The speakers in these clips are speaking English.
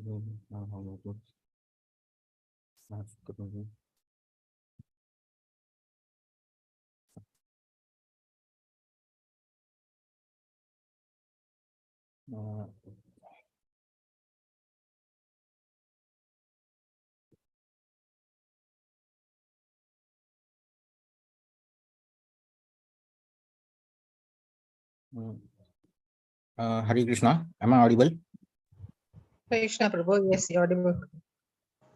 Hare Krishna. Am I audible? Krishna Prabhu, yes, you're audible.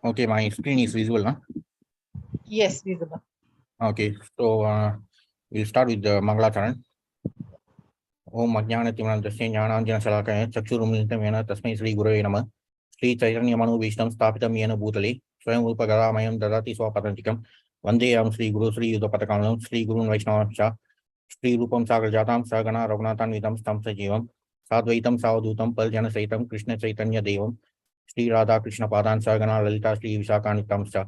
Okay, my screen is visible, huh? Yes, visible. Okay, so we'll start with the Mangalacharan. Om Ajnanatimrantasya Jnananjana Salakaya Chakshurumilitam Yena Tasmai Sri Gurave Namah Sri Chaitanya Manu Vishtam Sthapitam Yena Bhutale Swayam Rupa Gadamayam Dadati Swapatantikam Vandeyam Sri Guru Sri Yudapatakalam Sri Gurun Vaishnavamcha Sri Rupam Sagarjatam Sagana Raghunathan Vidam Stam Sajivam Sadvaitam Savadutam Paljana Saitam Krishna Chaitanya Devam Sri Radha Krishna Padan Sagana Lalita Sri Visakanitam Sa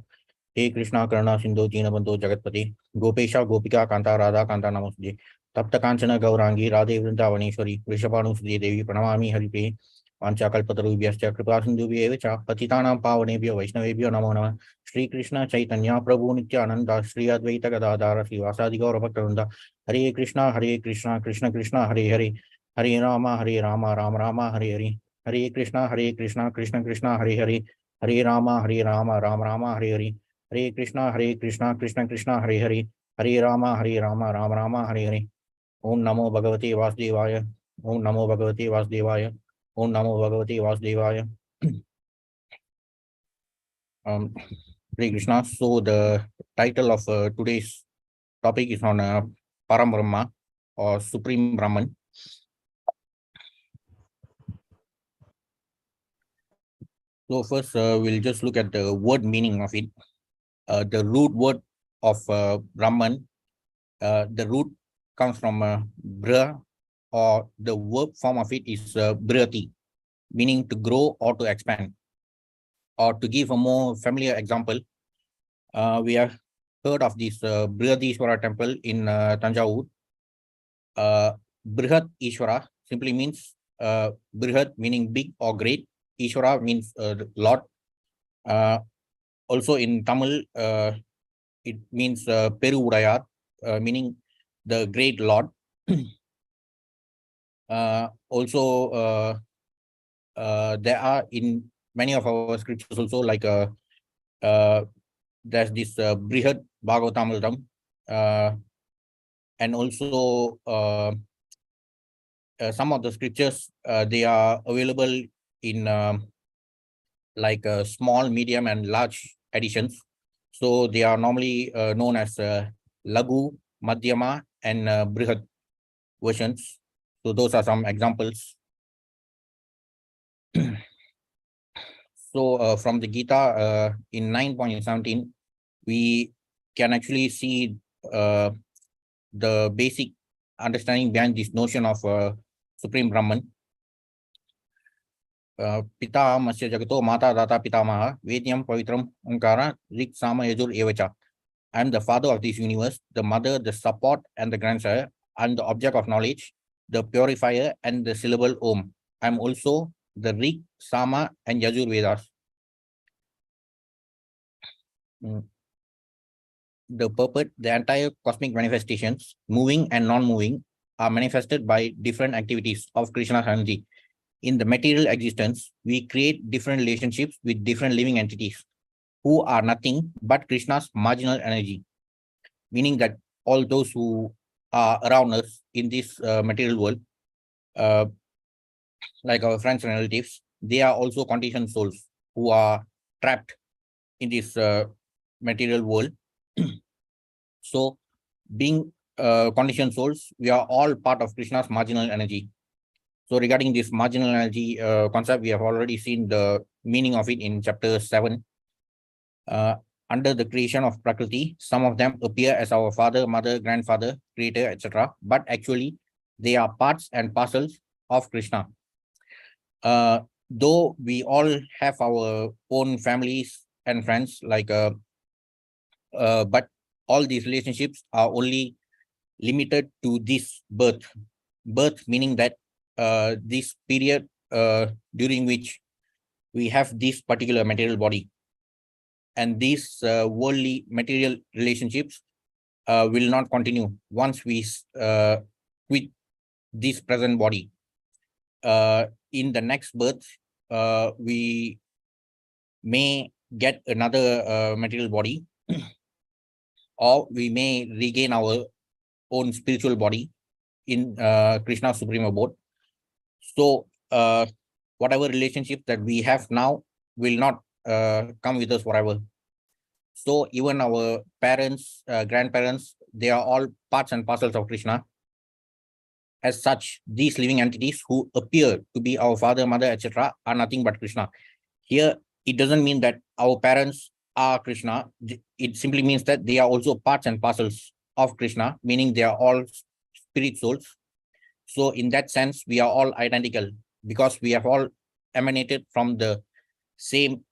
हे कृष्णा करुणा सिंधु दीनबंधु जगतपति गोपेशा गोपिका कांता राधा कांता नमोस्तुते तप्त कांचन गौरांगी राधे वृंदावनेश्वरी वृषभानुसुते देवी प्रणमामि हरिप्रिये वाञ्छाकल्पतरुभ्यश्च कृपा सिन्धुभ्येव च पतितानां पावनेभ्यो वैष्णवेभ्यो नमो नमः श्रीकृष्ण चैतन्य प्रभु नित्यानंद श्री अद्वैत गदाधर श्रीवासादि गौरभक्तवृंद हरे कृष्णा कृष्ण कृष्ण हरे हरे हरे राम राम राम हरे हरे हरे कृष्णा कृष्ण कृष्ण हरे हरे हरे राम राम राम हरे हरे हरे कृष्णा कृष्ण कृष्ण हरे हरे हरे राम राम राम हरे हरे ओम नमो भगवते वासुदेवाय ओम नमो भगवते वासुदेवाय ओम नमो भगवते वासुदेवाय Hare Krishna. So the title of today's topic is on Paraṁ Brahma or Supreme Brahman. So first we'll just look at the word meaning of it. The root word of Brahman, the root comes from Bra, or the verb form of it is Brati, meaning to grow or to expand. Or to give a more familiar example, we have heard of this Brihadishwara temple in Tanjavur. Brihat Ishwara simply means Brihat meaning big or great. Ishwara means Lord. Also in Tamil, it means Peruvudayar, meaning the great Lord. Also, there are in many of our scriptures also like there's this Brihad Bhagavatamritam, and also some of the scriptures they are available in like small, medium, and large editions. So they are normally known as Lagu, Madhyama, and Brihad versions. So those are some examples. So from the Gita in 9.17, we can actually see the basic understanding behind this notion of Supreme Brahman. Pita Masya Jagato Mata Data Pitamaha Vedyam Pavitram Onkara Rik Sama Yajur Evacha. I am the father of this universe, the mother, the support, and the grandsire. I am the object of knowledge, the purifier, and the syllable Om. I am also the Rik, Sama, and Yajur Vedas. The purport, the entire cosmic manifestations, moving and non-moving, are manifested by different activities of Krishna's energy. In the material existence, we create different relationships with different living entities who are nothing but Krishna's marginal energy, meaning that all those who are around us in this material world, like our friends and relatives, they are also conditioned souls who are trapped in this material world. So, being conditioned souls, we are all part of Krishna's marginal energy. So regarding this marginal energy concept, we have already seen the meaning of it in chapter 7. Under the creation of Prakriti, some of them appear as our father, mother, grandfather, creator, etc. But actually, they are parts and parcels of Krishna. Though we all have our own families and friends, like, but all these relationships are only limited to this birth. Birth meaning that this period during which we have this particular material body, and these worldly material relationships will not continue once we quit this present body. In the next birth, we may get another material body, or we may regain our own spiritual body in Krishna's supreme abode. So whatever relationship that we have now will not come with us forever. So even our parents, grandparents, they are all parts and parcels of Krishna. As such, these living entities who appear to be our father, mother, etc., are nothing but Krishna. Here, it doesn't mean that our parents are Krishna. It simply means that they are also parts and parcels of Krishna, meaning they are all spirit souls. So in that sense, we are all identical because we have all emanated from the same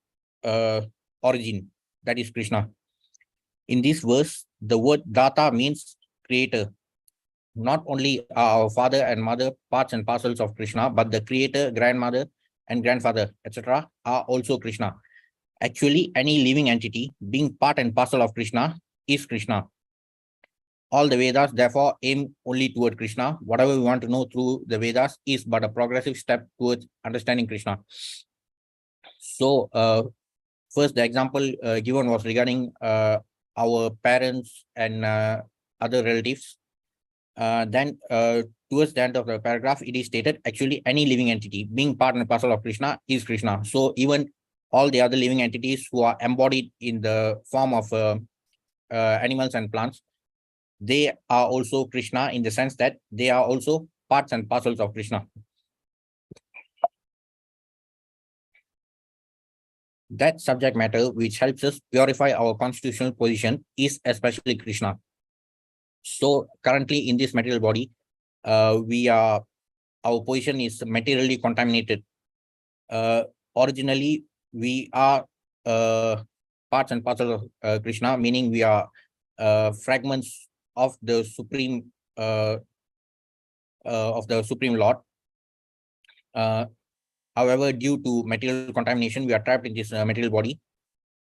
origin, that is Krishna. In this verse, the word Data means creator. Not only are our father and mother parts and parcels of Krishna, but the creator, grandmother, and grandfather, etc., are also Krishna. Actually, any living entity being part and parcel of Krishna is Krishna. All the Vedas, therefore, aim only toward Krishna. Whatever we want to know through the Vedas is but a progressive step towards understanding Krishna. So, first, the example given was regarding our parents and other relatives. Then, towards the end of the paragraph, it is stated actually any living entity being part and parcel of Krishna is Krishna. So, even all the other living entities who are embodied in the form of animals and plants, they are also Krishna in the sense that they are also parts and parcels of Krishna. That subject matter which helps us purify our constitutional position is especially Krishna. So currently in this material body, our position is materially contaminated. Originally, we are parts and parcels of Krishna, meaning we are fragments of the supreme Lord. However, due to material contamination, we are trapped in this material body,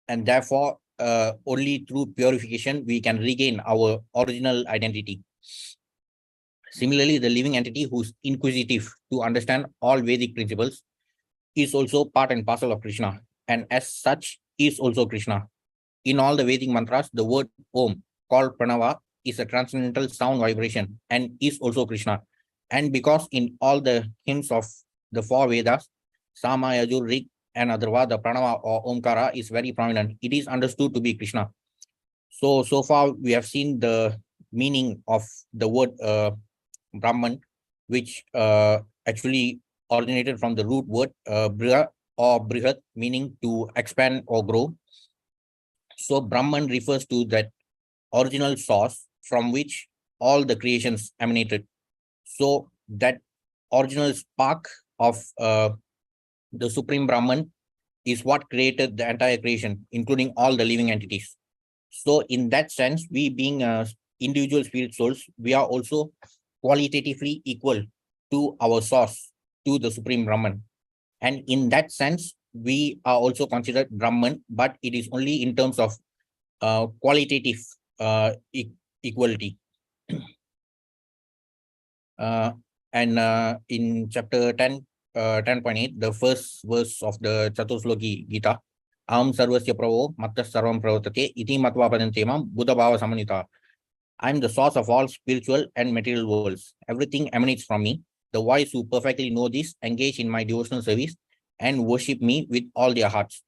and therefore, only through purification we can regain our original identity. Similarly, the living entity who's inquisitive to understand all Vedic principles is also part and parcel of Krishna, and as such is also Krishna. In all the Vedic mantras, the word Om, called Pranava, is a transcendental sound vibration and is also Krishna. And because in all the hymns of the four Vedas, Sama, Yajur, Rig, and Atharva, the Pranava or Omkara is very prominent. It is understood to be Krishna. So far we have seen the meaning of the word Brahman, which actually originated from the root word Briha or Brihat, meaning to expand or grow. So Brahman refers to that original source from which all the creations emanated. So that original spark of the Supreme Brahman is what created the entire creation, including all the living entities. So in that sense, we being individual spirit souls, we are also qualitatively equal to our source, to the Supreme Brahman. And in that sense, we are also considered Brahman, but it is only in terms of qualitative equality. And in chapter 10, 10.8, the first verse of the Chatusloki Gita, Aham sarvasya pravo matta sarvam pravartate iti matva padantemam buddha bhava samanita. I am the source of all spiritual and material worlds. Everything emanates from me. The wise who perfectly know this engage in my devotional service and worship me with all their hearts.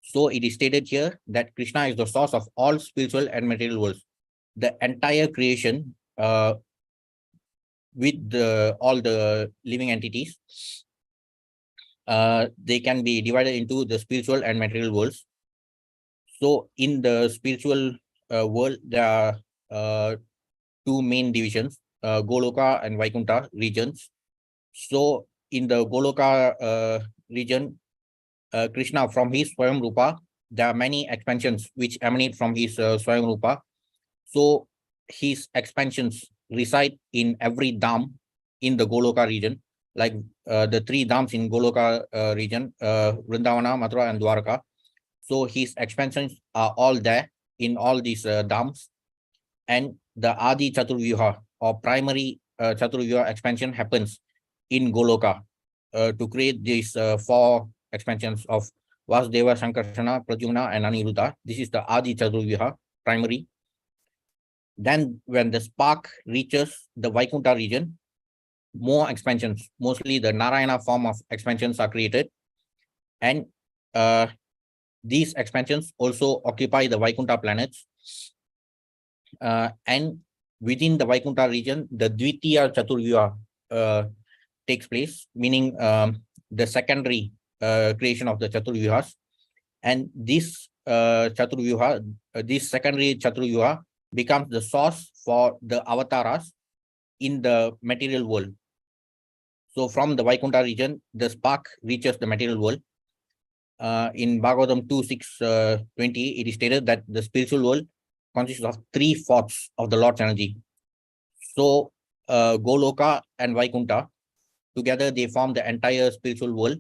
So it is stated here that Krishna is the source of all spiritual and material worlds. The entire creation with all the living entities, they can be divided into the spiritual and material worlds. So in the spiritual world, there are two main divisions, Goloka and Vaikuntha regions. So in the Goloka region, Krishna, from his Swayam Rupa, there are many expansions which emanate from his Swayam Rupa. So his expansions reside in every dham in the Goloka region. like the three dhams in Goloka region, Vrindavana, Mathura, and Dwarka. So his expansions are all there in all these dhams, and the Adi Chaturvyuha or primary Chaturvyuha expansion happens in Goloka to create these four expansions of Vasudeva, Sankarsana, Pradyumna, and Aniruddha. This is the Adi Chaturvyuha primary. Then when the spark reaches the Vaikuntha region, more expansions, mostly the Narayana form of expansions are created. And these expansions also occupy the Vaikuntha planets. And within the Vaikuntha region, the Dvitiya Chaturvyuha takes place, meaning the secondary creation of the Chaturvyuhas. And this Chaturvyuha, this secondary Chaturvyuha becomes the source for the avatars in the material world. So from the Vaikuntha region, the spark reaches the material world. In Bhagavatam 2.6.20, it is stated that the spiritual world consists of 3/4 of the Lord's energy. So Goloka and Vaikuntha, together they form the entire spiritual world,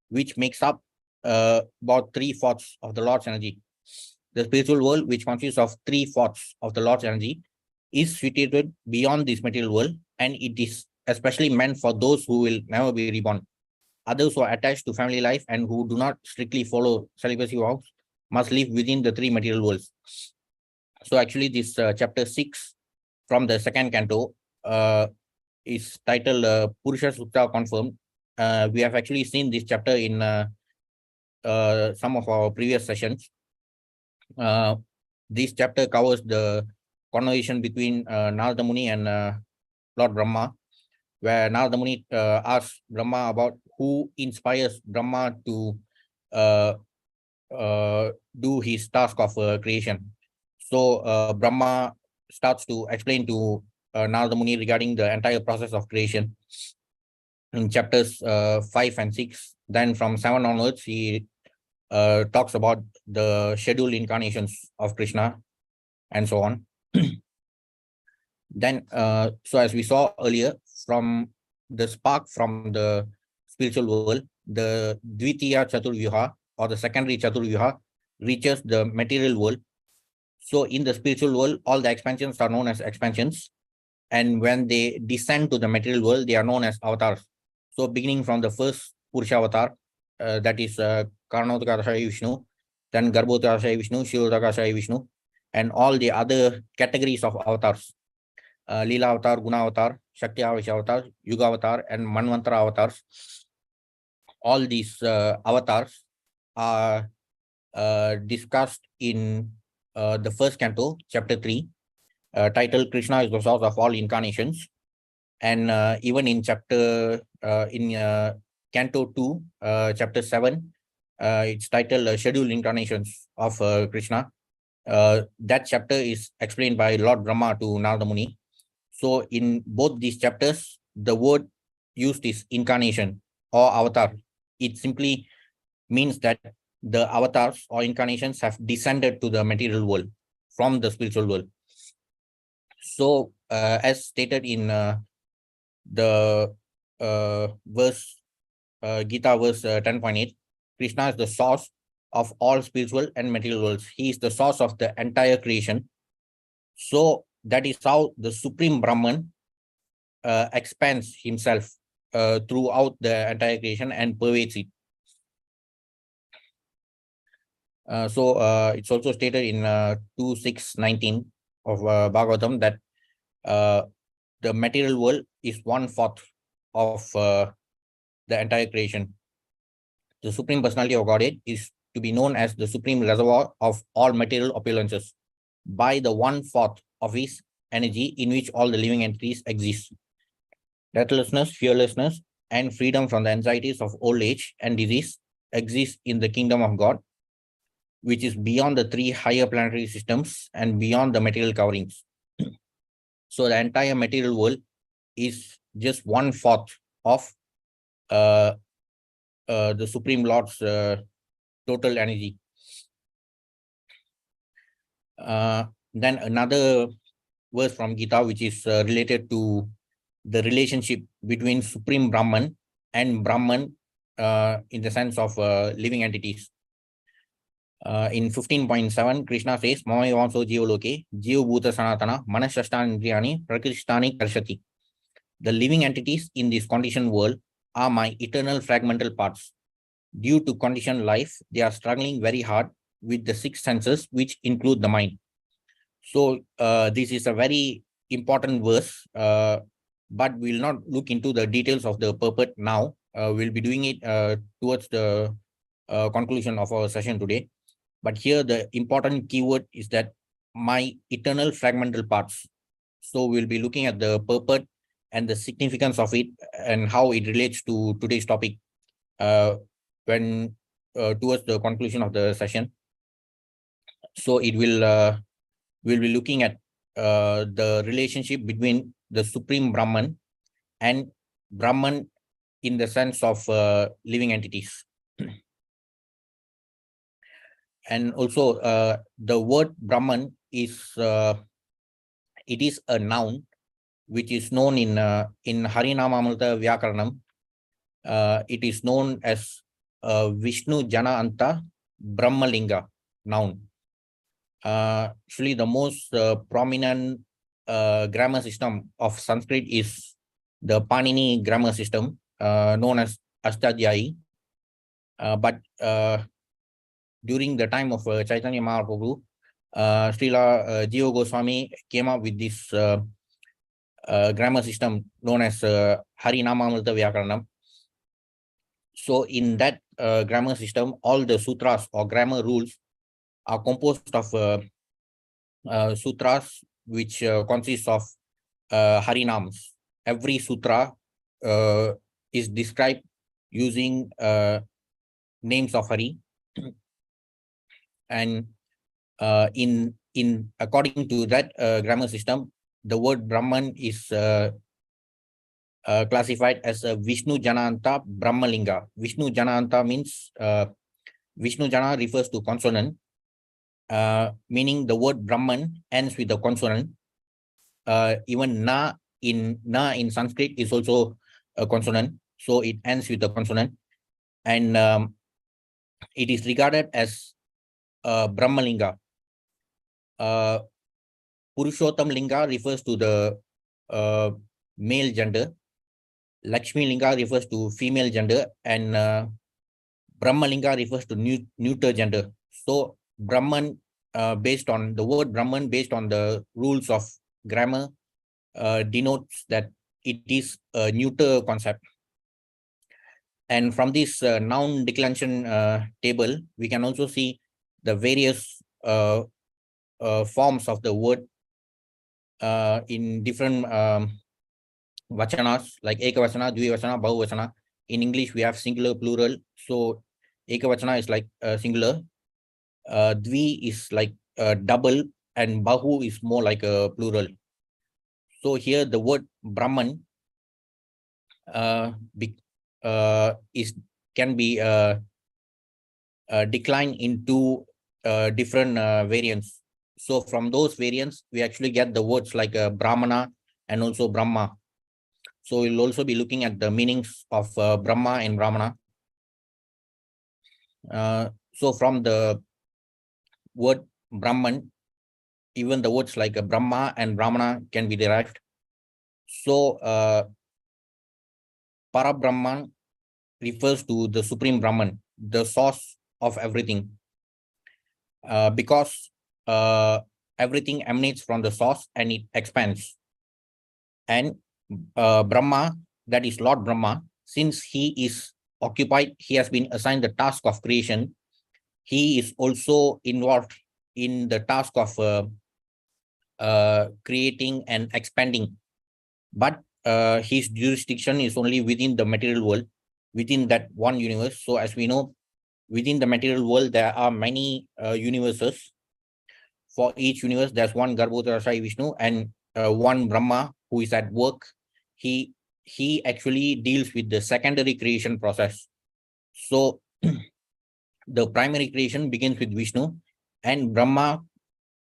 which makes up about 3/4 of the Lord's energy. The spiritual world, which consists of 3/4 of the Lord's energy, is situated beyond this material world, and it is especially meant for those who will never be reborn. Others who are attached to family life and who do not strictly follow celibacy vows must live within the three material worlds. So actually this chapter 6 from the second canto is titled Purusha Sutta Confirmed. We have actually seen this chapter in some of our previous sessions. This chapter covers the conversation between Narada Muni and Lord Brahma, where Narada Muni asks Brahma about who inspires Brahma to do his task of creation. So Brahma starts to explain to Narada Muni regarding the entire process of creation in chapters 5 and 6. Then from 7 onwards, he talks about the scheduled incarnations of Krishna and so on. Then, so as we saw earlier, from the spark from the spiritual world, the Dvitiya Chaturvyuha or the secondary Chaturvyuha reaches the material world. So in the spiritual world, all the expansions are known as expansions. And when they descend to the material world, they are known as avatars. So beginning from the first Purusha avatar, that is Karnodakashaya Vishnu, then Garbhodakashaya Vishnu, Shirodakashaya Vishnu, and all the other categories of avatars. Leela avatar, Guna avatar, Shakti avatar, Yuga avatar, and Manvantara avatars. All these avatars are discussed in the first canto, chapter 3, titled Krishna is the source of all incarnations. And even in chapter, in canto 2, chapter 7, it's titled Scheduled Incarnations of Krishna. That chapter is explained by Lord Brahma to Narada Muni. So in both these chapters, the word used is incarnation or avatar. It simply means that the avatars or incarnations have descended to the material world from the spiritual world. So as stated in the verse, Gita verse 10.8, Krishna is the source of all spiritual and material worlds. He is the source of the entire creation. So that is how the Supreme Brahman expands himself throughout the entire creation and pervades it. So it's also stated in 2.6.19 of Bhagavatam that the material world is 1/4 of the entire creation. The Supreme Personality of Godhead is to be known as the supreme reservoir of all material opulences by the 1/4 of his energy in which all the living entities exist. Deathlessness, fearlessness, and freedom from the anxieties of old age and disease exist in the kingdom of God, which is beyond the 3 higher planetary systems and beyond the material coverings. So the entire material world is just 1/4 of the Supreme Lord's total energy. Then another verse from Gita, which is related to the relationship between Supreme Brahman and Brahman in the sense of living entities. In 15.7, Krishna says, Mama Yavanso Jivaloke, Jiva Bhuta Sanatana, Manashashtani Prakrishtani Karshati. The living entities in this conditioned world are my eternal fragmental parts. Due to conditioned life, they are struggling very hard with the six senses, which include the mind. So this is a very important verse, but we'll not look into the details of the purport now. We'll be doing it towards the conclusion of our session today. But here the important keyword is that my eternal fragmental parts. So we'll be looking at the purport and the significance of it and how it relates to today's topic when towards the conclusion of the session. So it will we'll be looking at the relationship between the Supreme Brahman and Brahman in the sense of living entities. And also the word Brahman is it is a noun which is known in Harinamamrita Vyakaranam. It is known as Vishnu Jana Anta Brahmalinga noun. Actually, the most prominent grammar system of Sanskrit is the Panini grammar system, known as Ashtadhyayi. But during the time of Chaitanya Mahaprabhu, Srila Jiva Goswami came up with this grammar system known as Harinamamrita Vyakaranam. So in that grammar system, all the sutras or grammar rules are composed of sutras which consist of Harinams. Every sutra is described using names of Hari. And in according to that grammar system, the word Brahman is classified as a Vishnu Jananta Brahmalinga. Vishnu Jananta means Vishnu Jana refers to consonant, meaning the word Brahman ends with a consonant. Even na in Sanskrit is also a consonant, so it ends with a consonant, and it is regarded as Brahmalinga. Purushottam Linga refers to the male gender, Lakshmi Linga refers to female gender, and Brahmalinga refers to neuter gender. So Brahman, based on the word Brahman, based on the rules of grammar, denotes that it is a neuter concept. And from this noun declension table, we can also see the various forms of the word in different vachanas, like Ekavachana, Dvivachana, Bahuvachana. In English, we have singular, plural. So Ekavachana is like singular, Dvi is like double, and Bahu is more like a plural. So here the word Brahman can be declined into different variants. So from those variants, we actually get the words like Brahmana and also Brahma. So we'll also be looking at the meanings of Brahma and Brahmana. So from the word Brahman, even the words like Brahma and Brahmana can be derived. So Parabrahman refers to the Supreme Brahman, the source of everything. Because everything emanates from the source and it expands. And Brahma, that is Lord Brahma, since he is occupied, he has been assigned the task of creation. He is also involved in the task of creating and expanding. But his jurisdiction is only within the material world, within that one universe. So as we know, within the material world, there are many universes. For each universe, there's one Garbhodarashai Vishnu and one Brahma who is at work. He actually deals with the secondary creation process. So the primary creation begins with Vishnu, and Brahma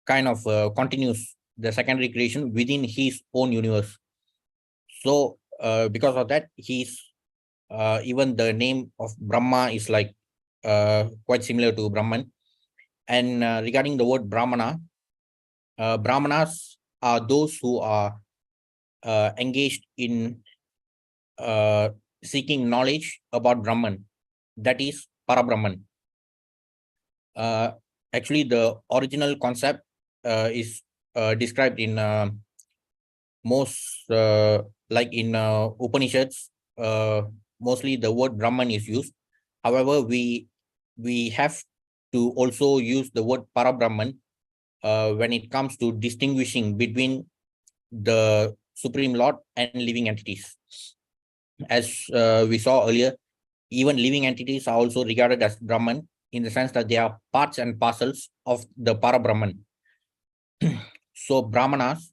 kind of continues the secondary creation within his own universe. So because of that, even the name of Brahma is like quite similar to Brahman. And regarding the word Brahmana, Brahmanas are those who are engaged in seeking knowledge about Brahman, that is Parabrahman. Actually, the original concept is described in most like in Upanishads. Mostly the word Brahman is used. However, we have to also use the word Parabrahman when it comes to distinguishing between the Supreme Lord and living entities. As we saw earlier, even living entities are also regarded as Brahman in the sense that they are parts and parcels of the Parabrahman. So Brahmanas,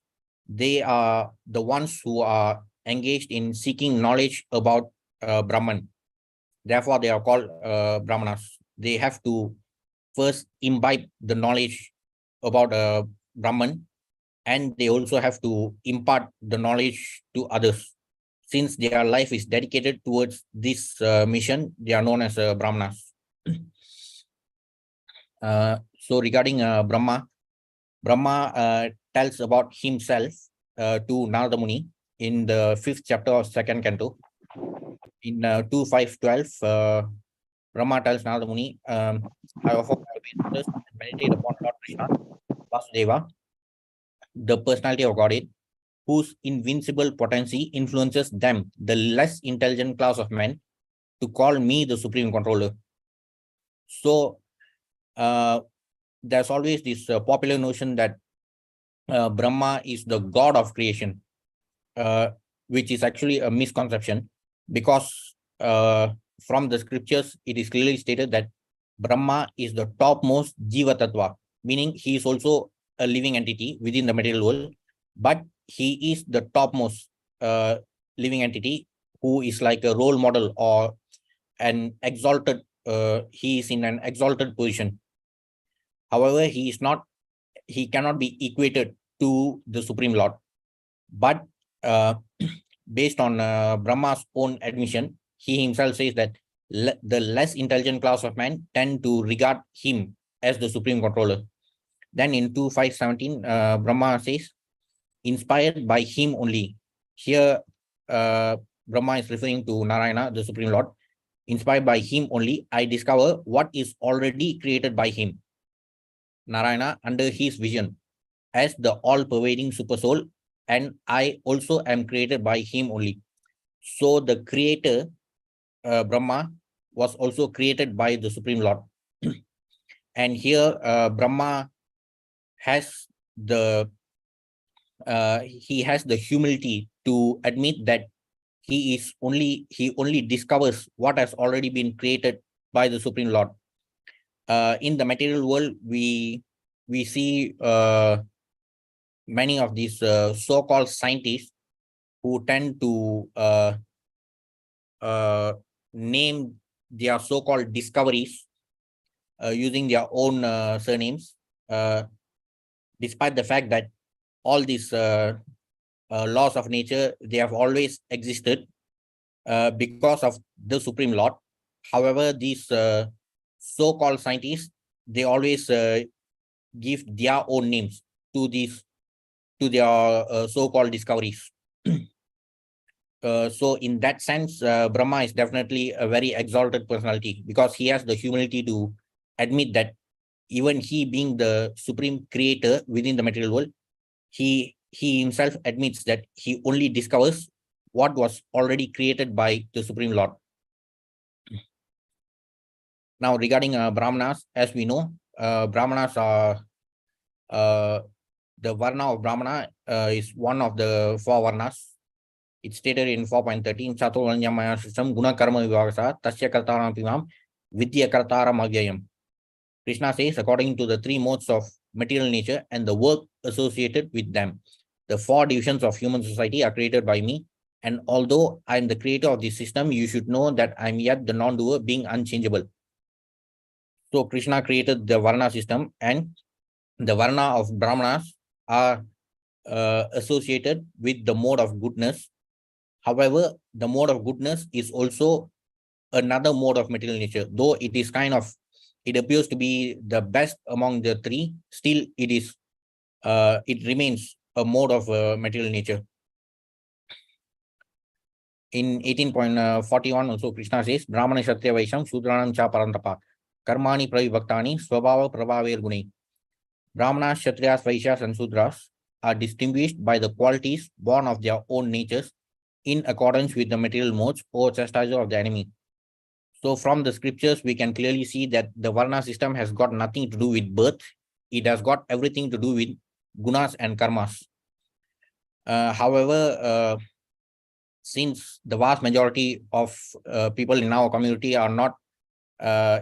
they are the ones who are engaged in seeking knowledge about Brahman. Therefore, they are called Brahmanas. They have to first imbibe the knowledge about Brahman, and they also have to impart the knowledge to others. Since their life is dedicated towards this mission, they are known as Brahmanas. So regarding Brahma tells about himself to Narada Muni in the 5th chapter of 2nd canto. In 2.5.12, Brahma tells Narada Muni, I offer my obeisances and meditate upon Lord Krishna, Vasudeva, the personality of Godhead, whose invincible potency influences them, the less intelligent class of men, to call me the supreme controller. So there's always this popular notion that Brahma is the god of creation, which is actually a misconception, because from the scriptures, it is clearly stated that Brahma is the topmost Jiva Tattva, meaning he is also a living entity within the material world, but he is the topmost living entity who is like a role model or an exalted, he is in an exalted position. However, he cannot be equated to the Supreme Lord. But based on Brahma's own admission, he himself says that the less intelligent class of man tend to regard him as the supreme controller. Then in 2.5.17, Brahma says, inspired by him only. Here, Brahma is referring to Narayana, the Supreme Lord. Inspired by him only, I discover what is already created by him, Narayana, under his vision, as the all-pervading supersoul, and I also am created by him only. So the creator, Brahma, was also created by the Supreme Lord. And here, Brahma has he has the humility to admit that he only discovers what has already been created by the Supreme Lord. In the material world, we see many of these so-called scientists who tend to name their so-called discoveries using their own surnames, despite the fact that all these laws of nature, they have always existed because of the Supreme Lord. However, these so-called scientists, they always give their own names to their so-called discoveries. So in that sense, Brahma is definitely a very exalted personality, because he has the humility to admit that even he being the supreme creator within the material world, he himself admits that he only discovers what was already created by the Supreme Lord. Now, regarding Brahmanas, as we know, Brahmanas are the Varna of Brahmana is one of the 4 Varnas. It's stated in 4.13, Sato Vanyamaya system, Guna Karma Vivagasa, Tasya Kartaram Pimam, Vidya Kartaram Avyayam. Krishna says, according to the 3 modes of material nature and the work associated with them, the 4 divisions of human society are created by me. And although I am the creator of this system, you should know that I am yet the non-doer, being unchangeable. So Krishna created the Varna system, and the Varna of Brahmanas are associated with the mode of goodness. However, the mode of goodness is also another mode of material nature, though it is it appears to be the best among the three. Still, it remains a mode of material nature. In 18.41 also Krishna says, Brahmana Kshatriya Vaisham Shudranam Cha Parantapa Karmani Pravibhaktani Swabhava Prabhaver Guni. Brahmanas, Kshatriyas, Vaishyas and Sudras are distinguished by the qualities born of their own natures in accordance with the material modes or chastiser of the enemy. So from the scriptures, we can clearly see that the Varna system has got nothing to do with birth. It has got everything to do with gunas and karmas. However, since the vast majority of people in our community are not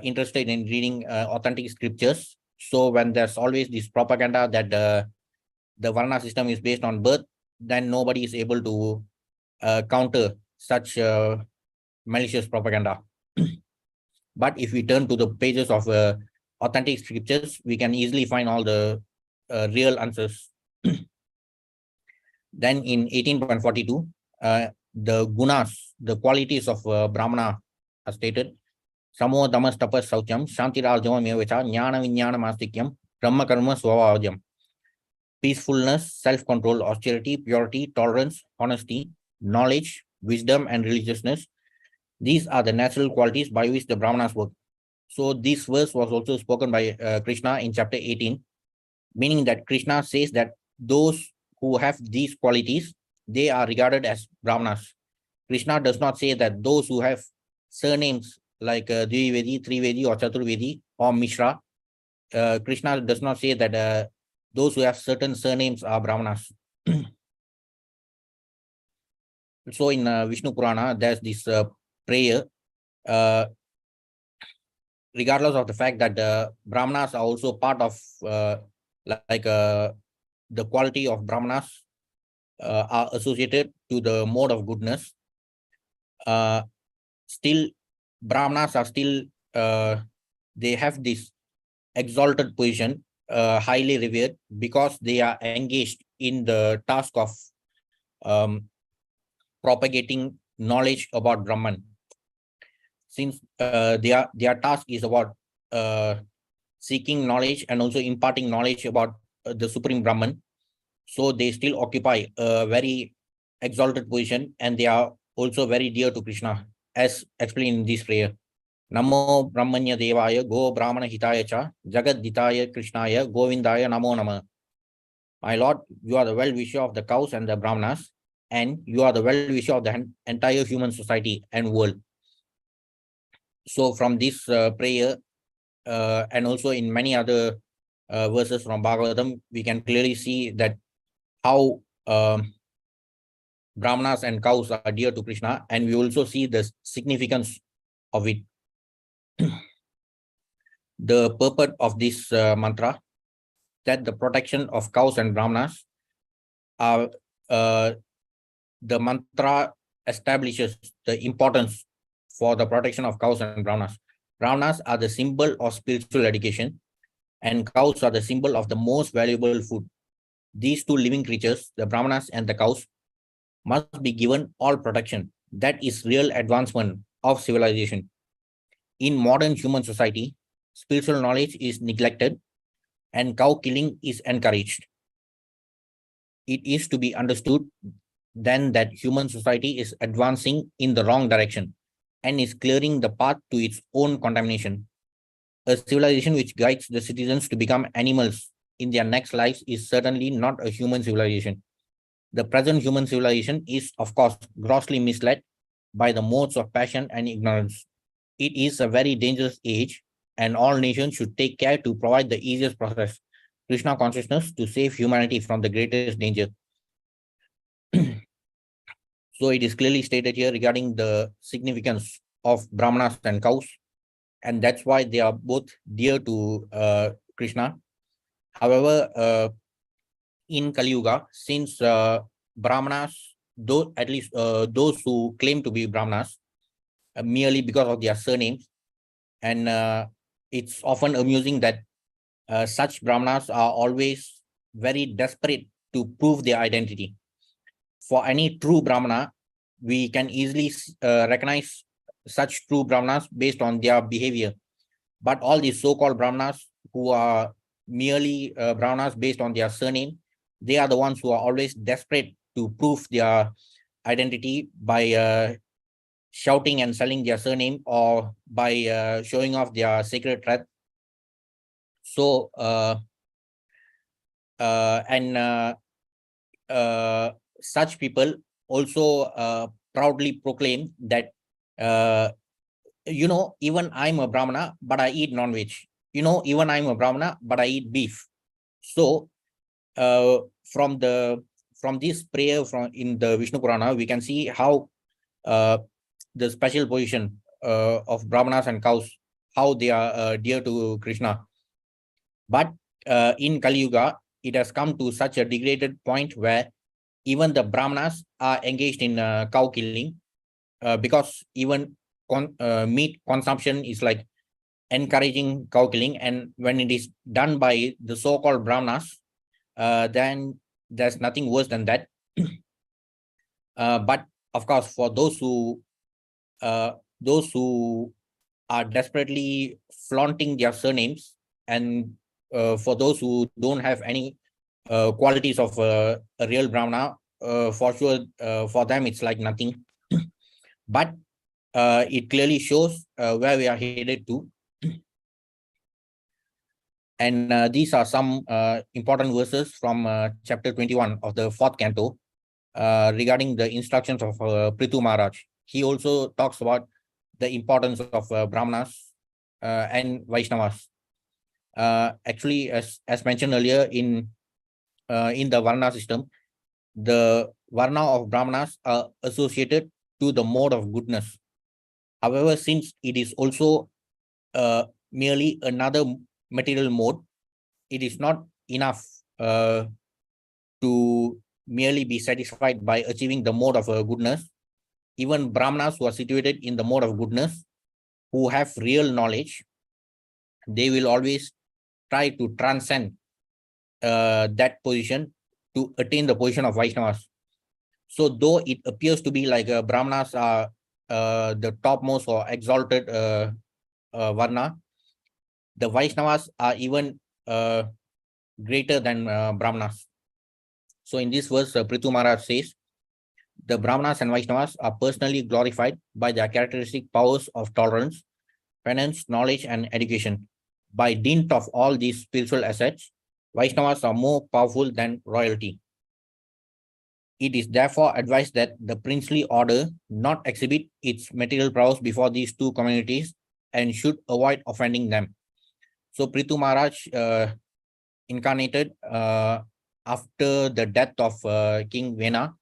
interested in reading authentic scriptures, so when there's always this propaganda that the Varna system is based on birth, then nobody is able to counter such malicious propaganda. But if we turn to the pages of authentic scriptures, we can easily find all the real answers. Then in 18.42, the gunas, the qualities of Brahmana are stated. Samo damas tapas saucham, shantirajama mevacha, jnana vinyana mastikyam, brahma karma swavajam. Peacefulness, self-control, austerity, purity, tolerance, honesty, knowledge, wisdom, and religiousness. These are the natural qualities by which the Brahmanas work. So this verse was also spoken by Krishna in chapter 18, meaning that Krishna says that those who have these qualities, they are regarded as Brahmanas. Krishna does not say that those who have surnames like Dvivedi, Trivedi, or Chaturvedi, or Mishra, Krishna does not say that those who have certain surnames are Brahmanas. So in Vishnu Purana, there's this prayer, regardless of the fact that the Brahmanas are also part of the quality of Brahmanas are associated to the mode of goodness. Still, Brahmanas are still, they have this exalted position, highly revered, because they are engaged in the task of propagating knowledge about Brahman. Since their task is about seeking knowledge and also imparting knowledge about the Supreme Brahman, so they still occupy a very exalted position, and they are also very dear to Krishna, as explained in this prayer. Namo Brahmanya Devaya Go Brahmana Hitaya Cha Jagat Ditaya Krishnaya Govindaya Namo Nama. My Lord, you are the well-wisher of the cows and the Brahmanas, and you are the well-wisher of the entire human society and world. So from this prayer, and also in many other verses from Bhagavatam, we can clearly see that how Brahmanas and cows are dear to Krishna, and we also see the significance of it. The purport of this mantra, that the protection of cows and Brahmanas are, the mantra establishes the importance for the protection of cows and Brahmanas. Brahmanas are the symbol of spiritual education, and cows are the symbol of the most valuable food. These two living creatures, the Brahmanas and the cows, must be given all protection. That is real advancement of civilization. In modern human society, spiritual knowledge is neglected and cow killing is encouraged. It is to be understood then that human society is advancing in the wrong direction and is clearing the path to its own contamination. A civilization which guides the citizens to become animals in their next lives is certainly not a human civilization. The present human civilization is, of course, grossly misled by the modes of passion and ignorance. It is a very dangerous age, and all nations should take care to provide the easiest process, Krishna consciousness, to save humanity from the greatest danger. So it is clearly stated here regarding the significance of Brahmanas and cows, and that's why they are both dear to Krishna. However, in Kali Yuga, since Brahmanas, though at least those who claim to be Brahmanas, merely because of their surnames, and it's often amusing that such Brahmanas are always very desperate to prove their identity. For any true Brahmana, we can easily recognize such true Brahmanas based on their behavior. But all these so-called Brahmanas who are merely Brahmanas based on their surname, they are the ones who are always desperate to prove their identity by shouting and selling their surname, or by showing off their sacred thread. So, such people also proudly proclaim that, even I'm a Brahmana, but I eat non-veg. Even I'm a Brahmana, but I eat beef. So, from this prayer from in the Vishnu Purana, we can see how the special position of Brahmanas and cows, how they are dear to Krishna. But in Kali Yuga, it has come to such a degraded point where even the Brahmanas are engaged in cow killing, because even meat consumption is like encouraging cow killing. And when it is done by the so-called Brahmanas, then there's nothing worse than that. But of course, for those who are desperately flaunting their surnames, and for those who don't have any qualities of a real Brahmana, for sure, for them it's like nothing. But it clearly shows where we are headed to. And these are some important verses from chapter 21 of the 4th canto regarding the instructions of Prithu Maharaj. He also talks about the importance of Brahmanas and Vaishnavas. Actually, as mentioned earlier, in the Varna system, the Varna of Brahmanas are associated to the mode of goodness. However, since it is also merely another material mode, it is not enough to merely be satisfied by achieving the mode of goodness. Even Brahmanas who are situated in the mode of goodness, who have real knowledge, they will always try to transcend that position to attain the position of Vaishnavas. So though it appears to be like Brahmanas are the topmost or exalted Varna, the Vaishnavas are even greater than Brahmanas. So in this verse, Prithu Maharaj says, the Brahmanas and Vaishnavas are personally glorified by their characteristic powers of tolerance, penance, knowledge, and education. By dint of all these spiritual assets, Vaishnavas are more powerful than royalty. It is therefore advised that the princely order not exhibit its material prowess before these two communities and should avoid offending them. So Prithu Maharaj incarnated after the death of King Vena,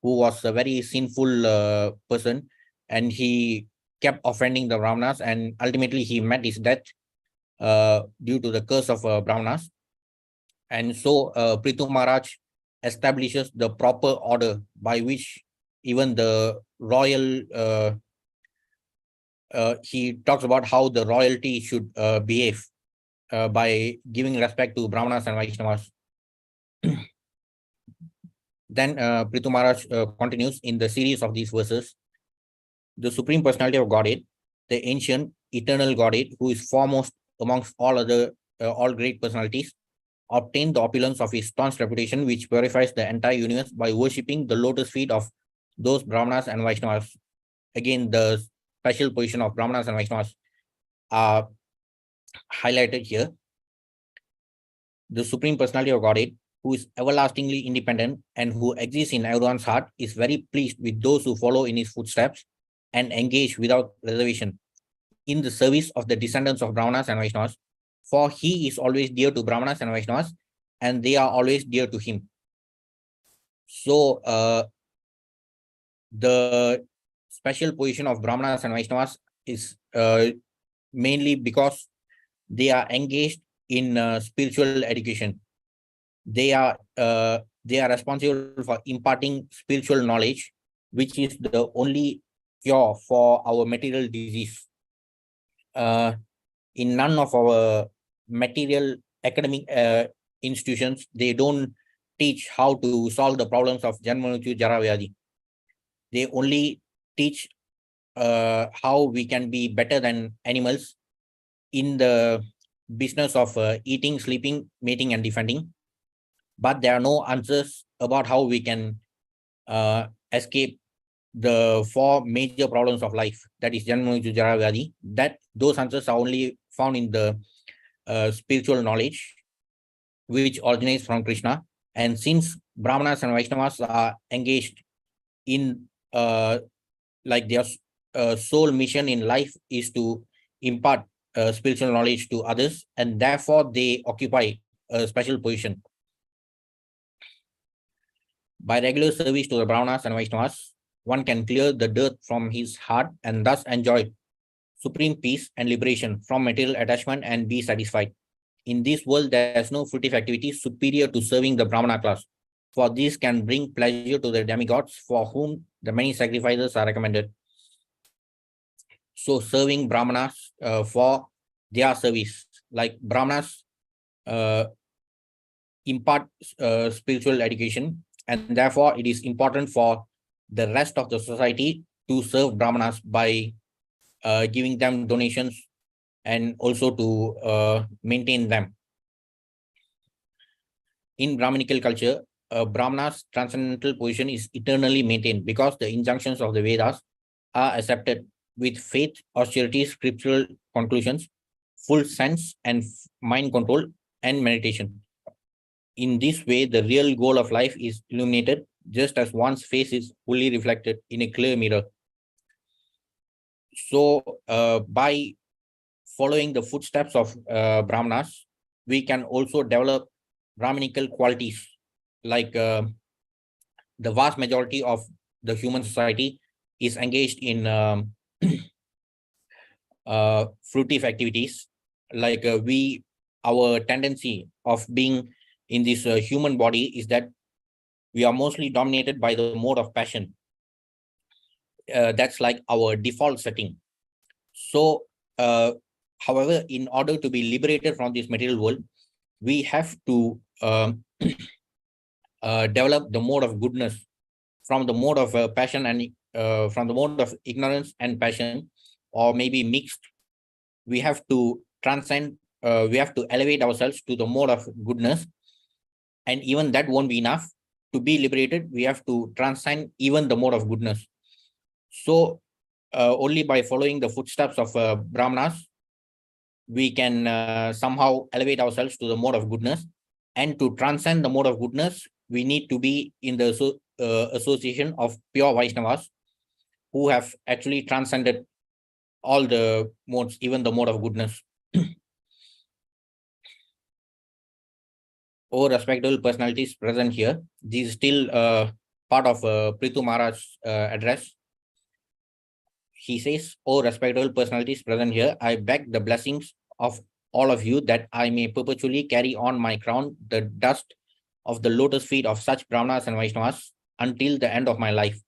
who was a very sinful person, and he kept offending the Brahmanas, and ultimately he met his death due to the curse of Brahmanas. And so Prithu Maharaj establishes the proper order by which even the royal, he talks about how the royalty should behave by giving respect to Brahmanas and Vaishnavas. Then Prithu Maharaj continues in the series of these verses. The Supreme Personality of Godhead, the ancient eternal Godhead, who is foremost amongst all great personalities, obtained the opulence of his staunch reputation, which purifies the entire universe by worshipping the lotus feet of those Brahmanas and Vaishnavas. Again, the special position of Brahmanas and Vaishnavas are highlighted here. The Supreme Personality of Godhead, who is everlastingly independent and who exists in everyone's heart, is very pleased with those who follow in his footsteps and engage without reservation in the service of the descendants of Brahmanas and Vaishnavas, for he is always dear to Brahmanas and Vaishnavas, and they are always dear to him. So the special position of Brahmanas and Vaishnavas is mainly because they are engaged in spiritual education. They are responsible for imparting spiritual knowledge, which is the only cure for our material disease. In none of our material academic institutions, they don't teach how to solve the problems of Janma Mrityu Jara Vyadhi. They only teach how we can be better than animals in the business of eating, sleeping, mating, and defending. But there are no answers about how we can escape the four major problems of life, that is Janma, Mrityu, Jara, Vyadhi. That those answers are only found in the spiritual knowledge, which originates from Krishna. And since Brahmanas and Vaishnavas are engaged in like their sole mission in life is to impart spiritual knowledge to others, and therefore they occupy a special position. By regular service to the Brahmanas and Vaishnavas, one can clear the dirt from his heart and thus enjoy supreme peace and liberation from material attachment and be satisfied. In this world, there is no fruitive activity superior to serving the Brahmana class, for this can bring pleasure to the demigods for whom the many sacrifices are recommended. So serving Brahmanas for their service, like Brahmanas impart spiritual education, and therefore it is important for the rest of the society to serve Brahmanas by giving them donations and also to maintain them. In Brahminical culture, Brahmana's transcendental position is eternally maintained because the injunctions of the Vedas are accepted with faith, austerity, scriptural conclusions, full sense and mind control, and meditation. In this way, the real goal of life is illuminated, just as one's face is fully reflected in a clear mirror. So, by following the footsteps of Brahmanas, we can also develop Brahminical qualities, like the vast majority of the human society is engaged in fruitive activities. Like our tendency of being in this human body is that we are mostly dominated by the mode of passion. That's like our default setting. So, however, in order to be liberated from this material world, we have to develop the mode of goodness from the mode of passion and from the mode of ignorance and passion, or maybe mixed. We have to transcend, we have to elevate ourselves to the mode of goodness. And even that won't be enough. To be liberated, we have to transcend even the mode of goodness. So only by following the footsteps of Brahmanas, we can somehow elevate ourselves to the mode of goodness. And to transcend the mode of goodness, we need to be in the association of pure Vaishnavas who have actually transcended all the modes, even the mode of goodness. Oh, respectable personalities present here. This is still part of Prithu Maharaj's address. He says, oh, respectable personalities present here, I beg the blessings of all of you that I may perpetually carry on my crown the dust of the lotus feet of such Brahmanas and Vaishnavas until the end of my life.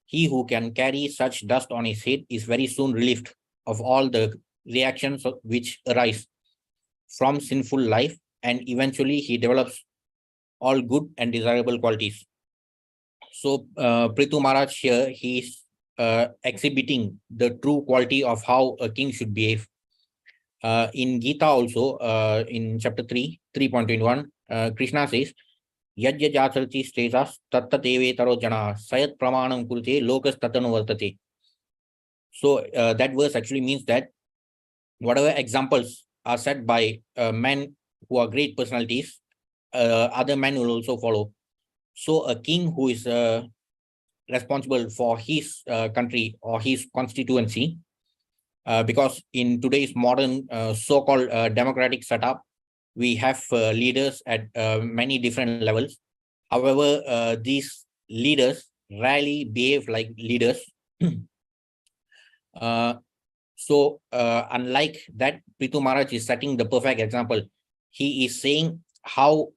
He who can carry such dust on his head is very soon relieved of all the reactions which arise from sinful life, and eventually he develops all good and desirable qualities. So Prithu Maharaj here, he is exhibiting the true quality of how a king should behave. In Gita also, in chapter 3, 3.21, Krishna says, Yajya Jacharti Stesas Tattateve Taro Jana Sayat Pramanam Kurte Lokas Tatanu Vartate. So that verse actually means that whatever examples are set by men who are great personalities, other men will also follow. So a king who is responsible for his country or his constituency, because in today's modern so-called democratic setup, we have leaders at many different levels. However, these leaders rarely behave like leaders. Unlike that, Prithu Maharaj is setting the perfect example. He is saying how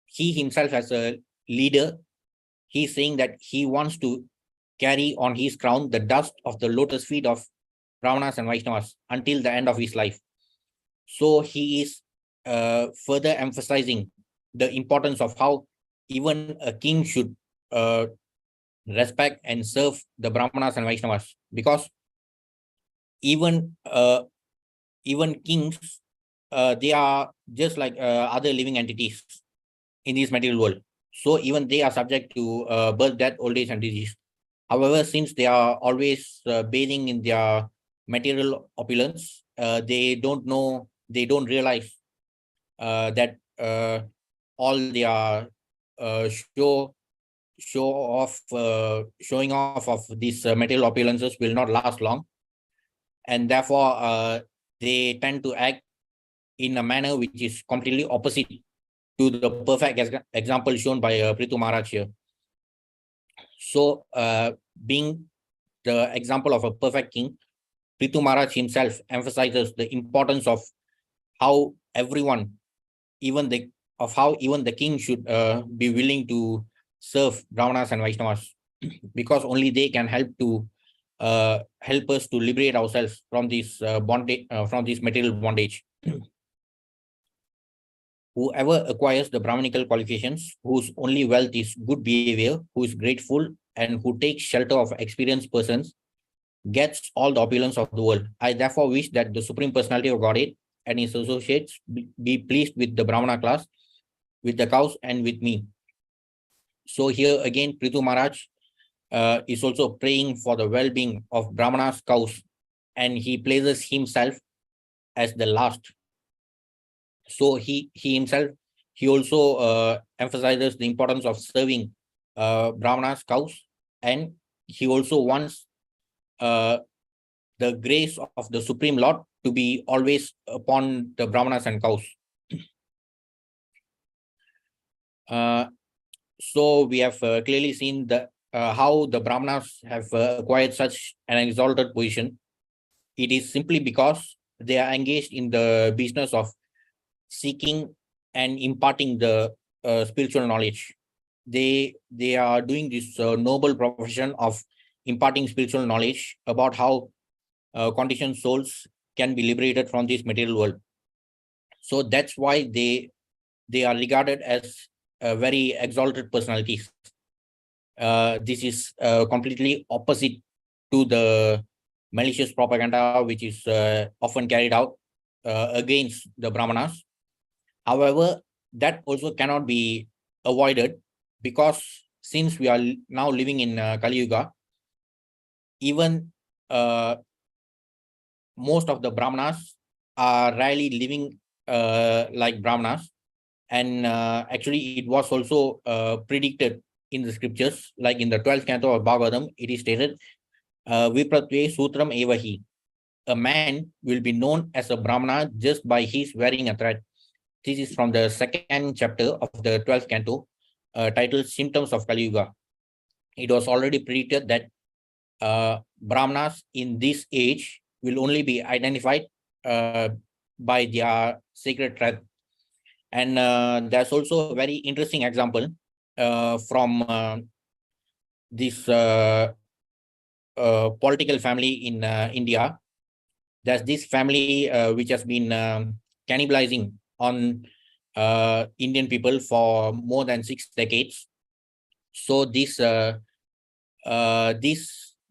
he himself as a leader, he's saying that he wants to carry on his crown the dust of the lotus feet of Brahmanas and Vaishnavas until the end of his life. So he is further emphasizing the importance of how even a king should respect and serve the Brahmanas and Vaishnavas, because even even kings, they are just like other living entities in this material world. So even they are subject to birth, death, old age, and disease. However, since they are always bathing in their material opulence, they don't know, they don't realize that all their uh, show showing off of these material opulences will not last long, and therefore they tend to act in a manner which is completely opposite to the perfect example shown by Prithu Maharaj here. So, being the example of a perfect king, Prithu Maharaj himself emphasizes the importance of how everyone, even the how even the king should be willing to serve Brahmanas and Vaishnavas, because only they can help us to liberate ourselves from this bondage, from this material bondage. Whoever acquires the Brahmanical qualifications, whose only wealth is good behavior, who is grateful, and who takes shelter of experienced persons, gets all the opulence of the world. I therefore wish that the Supreme Personality of Godhead and his associates be pleased with the Brahmana class, with the cows, and with me. So here again, Prithu Maharaj is also praying for the well-being of Brahmana's cows, and he places himself as the last. So he himself, he also emphasizes the importance of serving Brahmanas cows, and he also wants the grace of the Supreme Lord to be always upon the Brahmanas and cows. So we have clearly seen how the Brahmanas have acquired such an exalted position. It is simply because they are engaged in the business of seeking and imparting the spiritual knowledge. They are doing this noble profession of imparting spiritual knowledge about how conditioned souls can be liberated from this material world. So that's why they are regarded as very exalted personalities. This is completely opposite to the malicious propaganda which is often carried out against the Brahmanas. However, that also cannot be avoided, because since we are now living in Kali Yuga, even most of the Brahmanas are rarely living like Brahmanas. And actually, it was also predicted in the scriptures, like in the 12th canto of Bhagavatam, it is stated, Vipratve Sutram Evahi. A man will be known as a Brahmana just by his wearing a thread. This is from the second chapter of the 12th canto, titled Symptoms of Kali Yuga. It was already predicted that Brahmanas in this age will only be identified by their sacred thread. And there's also a very interesting example from this political family in India. There's this family which has been cannibalizing on Indian people for more than 6 decades. So this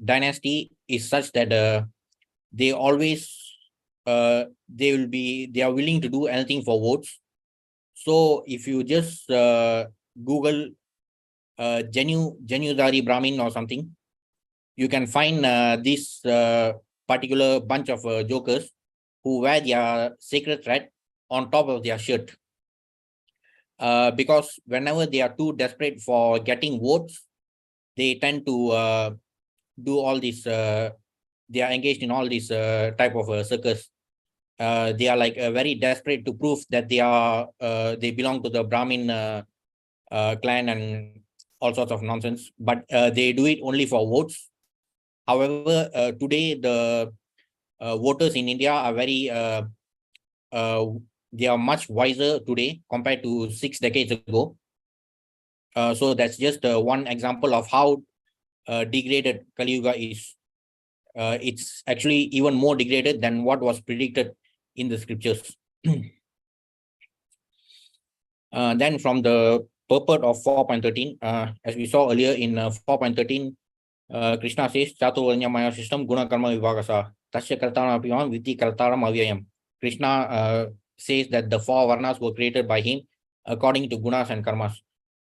dynasty is such that they always they are willing to do anything for votes. So if you just Google Janudari Brahmin or something, you can find this particular bunch of jokers who wear their sacred thread on top of their shirt. Because whenever they are too desperate for getting votes, they tend to do all this. They are engaged in all this type of circus. They are like very desperate to prove that they belong to the Brahmin clan and all sorts of nonsense. But they do it only for votes. However, today the voters in India are they are much wiser today compared to 6 decades ago. So that's just one example of how degraded Kali Yuga is. It's actually even more degraded than what was predicted in the scriptures. Then from the purport of 4.13. As we saw earlier in 4.13, Krishna says, Chaturvarnya Maya system, Guna Karma Vibhagasa, Tasya Kartaram Apiyam, Viti Kartaram Avyayam. Krishna says that the four varnas were created by him according to gunas and karmas.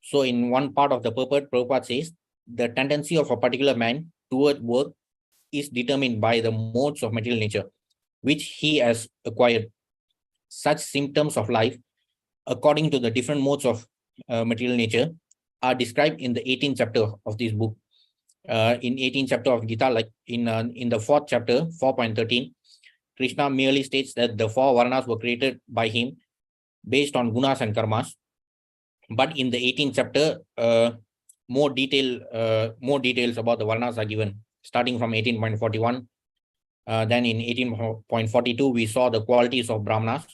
So in one part of the purport, Prabhupada says, the tendency of a particular man toward work is determined by the modes of material nature, which he has acquired. Such symptoms of life, according to the different modes of material nature, are described in the 18th chapter of this book. In 18th chapter of Gita, like in the 4th chapter, 4.13, Krishna merely states that the four varnas were created by him based on gunas and karmas. But in the 18th chapter, more details about the varnas are given, starting from 18.41. Then in 18.42, we saw the qualities of brahmanas.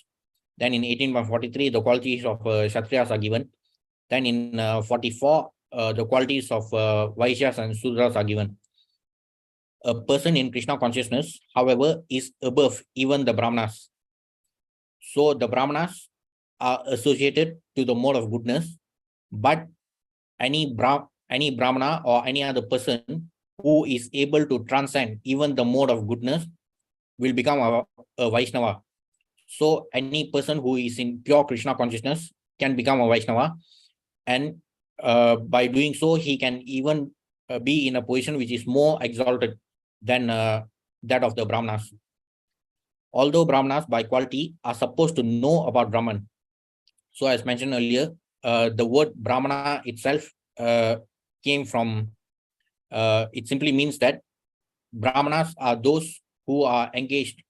Then in 18.43, the qualities of kshatriyas are given. Then in 44, the qualities of vaishyas and sudras are given. A person in Krishna consciousness, however, is above even the brahmanas. So the brahmanas are associated to the mode of goodness, but any brahmana or any other person who is able to transcend even the mode of goodness will become a Vaishnava. So any person who is in pure Krishna consciousness can become a Vaishnava, and by doing so, he can even be in a position which is more exalted than that of the brahmanas. Although brahmanas by quality are supposed to know about Brahman. So as mentioned earlier, the word brahmana itself came from, it simply means that brahmanas are those who are engaged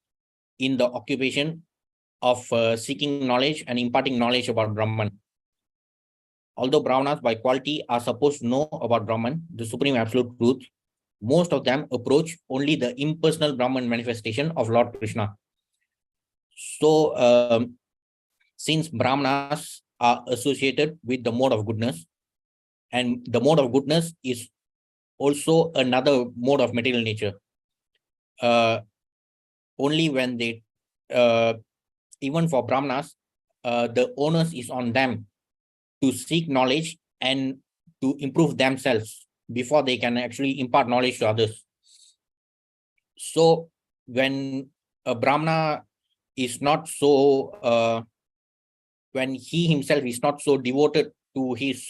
in the occupation of seeking knowledge and imparting knowledge about Brahman. Although brahmanas by quality are supposed to know about Brahman, the supreme absolute truth, most of them approach only the impersonal Brahman manifestation of Lord Krishna. So since brahmanas are associated with the mode of goodness, and the mode of goodness is also another mode of material nature, only when they, even for brahmanas, the onus is on them to seek knowledge and to improve themselves before they can actually impart knowledge to others. So when a brahmana is not so, when he himself is not so devoted to his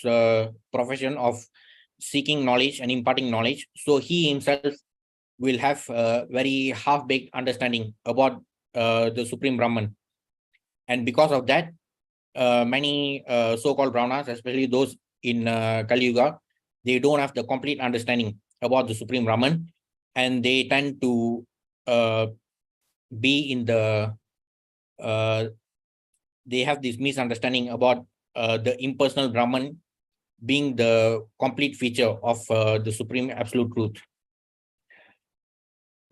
profession of seeking knowledge and imparting knowledge, so he himself will have a very half-baked understanding about the Supreme Brahman. And because of that, many so-called brahmanas, especially those in Kali Yuga, they don't have the complete understanding about the Supreme Brahman, and they tend to be in the, they have this misunderstanding about the impersonal Brahman being the complete feature of the Supreme Absolute Truth.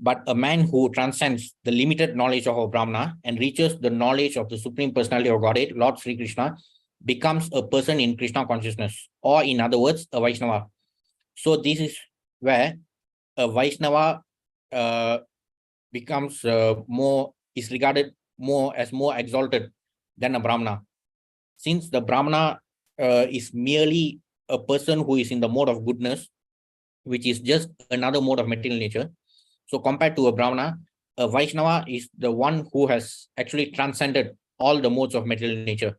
But a man who transcends the limited knowledge of a Brahmana and reaches the knowledge of the Supreme Personality of Godhead, Lord Sri Krishna, becomes a person in Krishna consciousness, or in other words, a Vaishnava. So this is where a Vaishnava becomes is regarded more as more exalted than a Brahmana. Since the Brahmana is merely a person who is in the mode of goodness, which is just another mode of material nature. So compared to a Brahmana, a Vaishnava is the one who has actually transcended all the modes of material nature,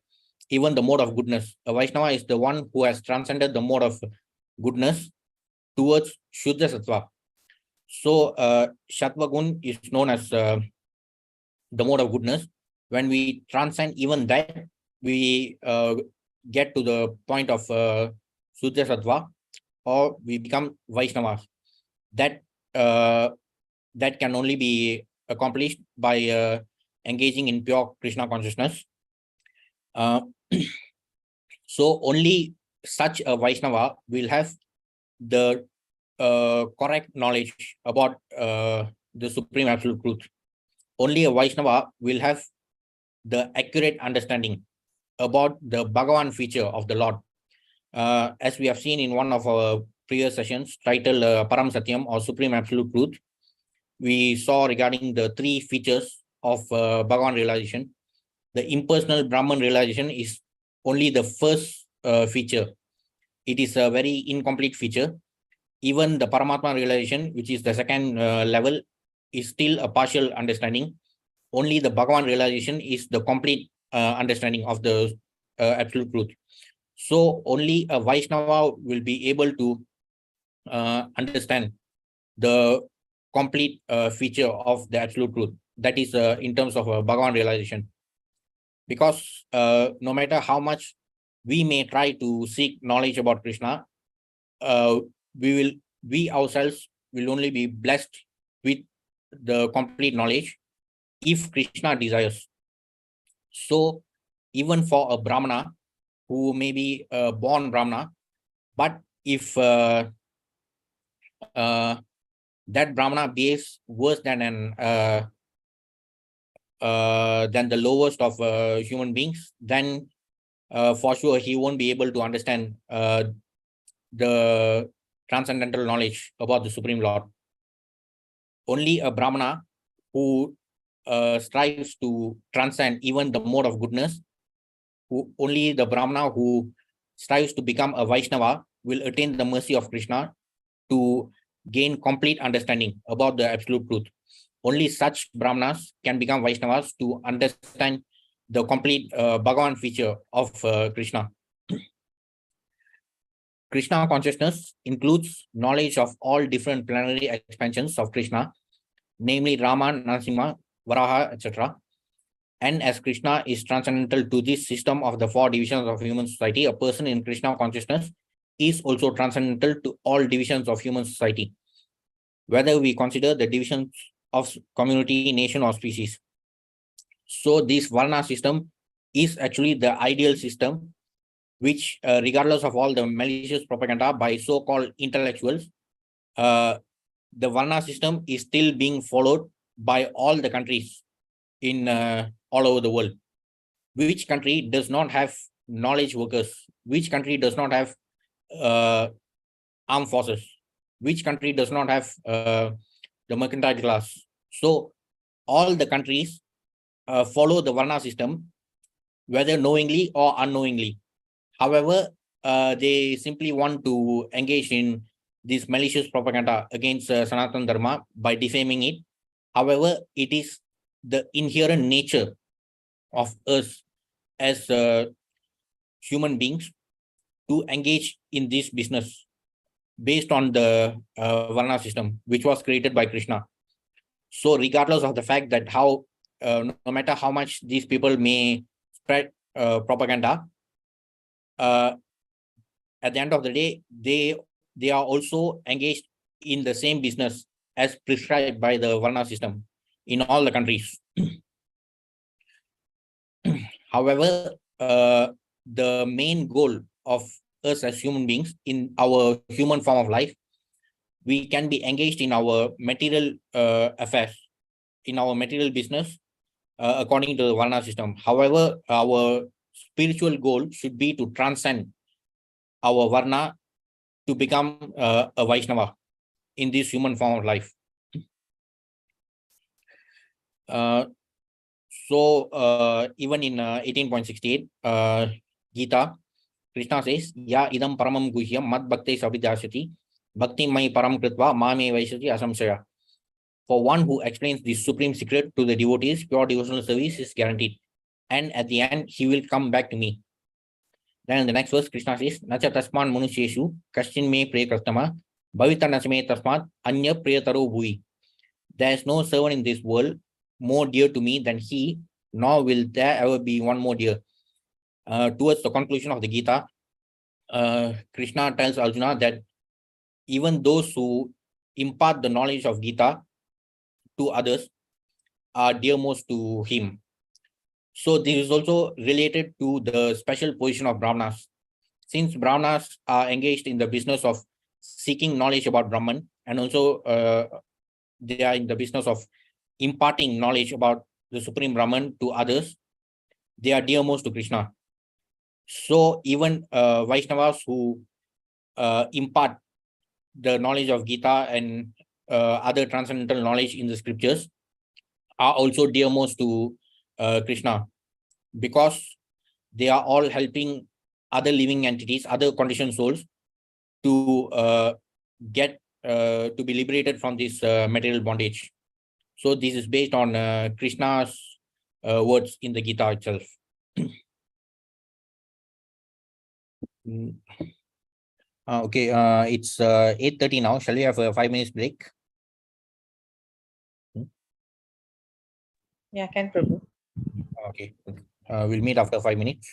even the mode of goodness. A Vaishnava is the one who has transcended the mode of goodness towards Shuddha Sattva. So Sattva Gun is known as the mode of goodness. When we transcend even that, we get to the point of Shuddha Sattva, or we become Vaishnavas. That can only be accomplished by engaging in pure Krishna consciousness. So only such a Vaishnava will have the correct knowledge about the Supreme Absolute Truth. Only a Vaishnava will have the accurate understanding about the Bhagavan feature of the Lord. As we have seen in one of our previous sessions, titled Paraṁ Satyam, or Supreme Absolute Truth, we saw regarding the three features of Bhagavan realization. The impersonal Brahman realization is only the first feature. It is a very incomplete feature. Even the Paramatma realization, which is the second level, is still a partial understanding. Only the Bhagavan realization is the complete understanding of the absolute truth. So only a Vaishnava will be able to understand the complete feature of the absolute truth. That is in terms of Bhagavan realization. Because no matter how much we may try to seek knowledge about Krishna, we ourselves will only be blessed with the complete knowledge if Krishna desires. So even for a Brahmana who may be a born Brahmana, but if that Brahmana behaves worse than the lowest of human beings, then for sure he won't be able to understand the transcendental knowledge about the Supreme Lord. Only a Brahmana who strives to transcend even the mode of goodness, only the Brahmana who strives to become a Vaishnava will attain the mercy of Krishna to gain complete understanding about the absolute truth. Only such Brahmanas can become Vaishnavas to understand the complete Bhagavan feature of Krishna. Krishna consciousness includes knowledge of all different plenary expansions of Krishna, namely Rama, Narasimha, Varaha, etc. And as Krishna is transcendental to this system of the four divisions of human society, a person in Krishna consciousness is also transcendental to all divisions of human society, whether we consider the divisions of community, nation, or species. So this Varna system is actually the ideal system, which regardless of all the malicious propaganda by so-called intellectuals, the Varna system is still being followed by all the countries in all over the world. Which country does not have knowledge workers? Which country does not have armed forces? Which country does not have the mercantile class? So all the countries follow the Varna system, whether knowingly or unknowingly. However, they simply want to engage in this malicious propaganda against Sanatana Dharma by defaming it. However, it is the inherent nature of us as human beings to engage in this business based on the Varna system, which was created by Krishna. So regardless of the fact that how, no matter how much these people may spread propaganda, at the end of the day, they are also engaged in the same business as prescribed by the Varna system in all the countries. However, the main goal of us as human beings in our human form of life, we can be engaged in our material affairs, in our material business, according to the Varna system. However, our spiritual goal should be to transcend our Varna to become a Vaishnava in this human form of life. Even in 18.68 Gita, Krishna says, Ya idam paramam guhyam mad bhakte sabhidasyati bhakti mai param kritva mame vaishati asamsaya. For one who explains this supreme secret to the devotees, pure devotional service is guaranteed. And at the end, he will come back to me. Then in the next verse, Krishna says, Nacha tasman manusheshu kashin me priyakastama bhavita nasme tasmat anya priyataro bhui. There is no servant in this world more dear to me than he, nor will there ever be one more dear. Towards the conclusion of the Gita, Krishna tells Arjuna that even those who impart the knowledge of Gita to others are dearmost to him. So this is also related to the special position of Brahmanas. Since Brahmanas are engaged in the business of seeking knowledge about Brahman, and also they are in the business of imparting knowledge about the Supreme Brahman to others, they are dearmost to Krishna. So even Vaishnavas who impart the knowledge of Gita and other transcendental knowledge in the scriptures are also dearmost to Krishna, because they are all helping other living entities, other conditioned souls, to get to be liberated from this material bondage. So this is based on Krishna's words in the Gita itself. Okay, it's 8:30 now. Shall we have a 5 minutes break? Yeah, can Prabhu. Okay, we'll meet after 5 minutes.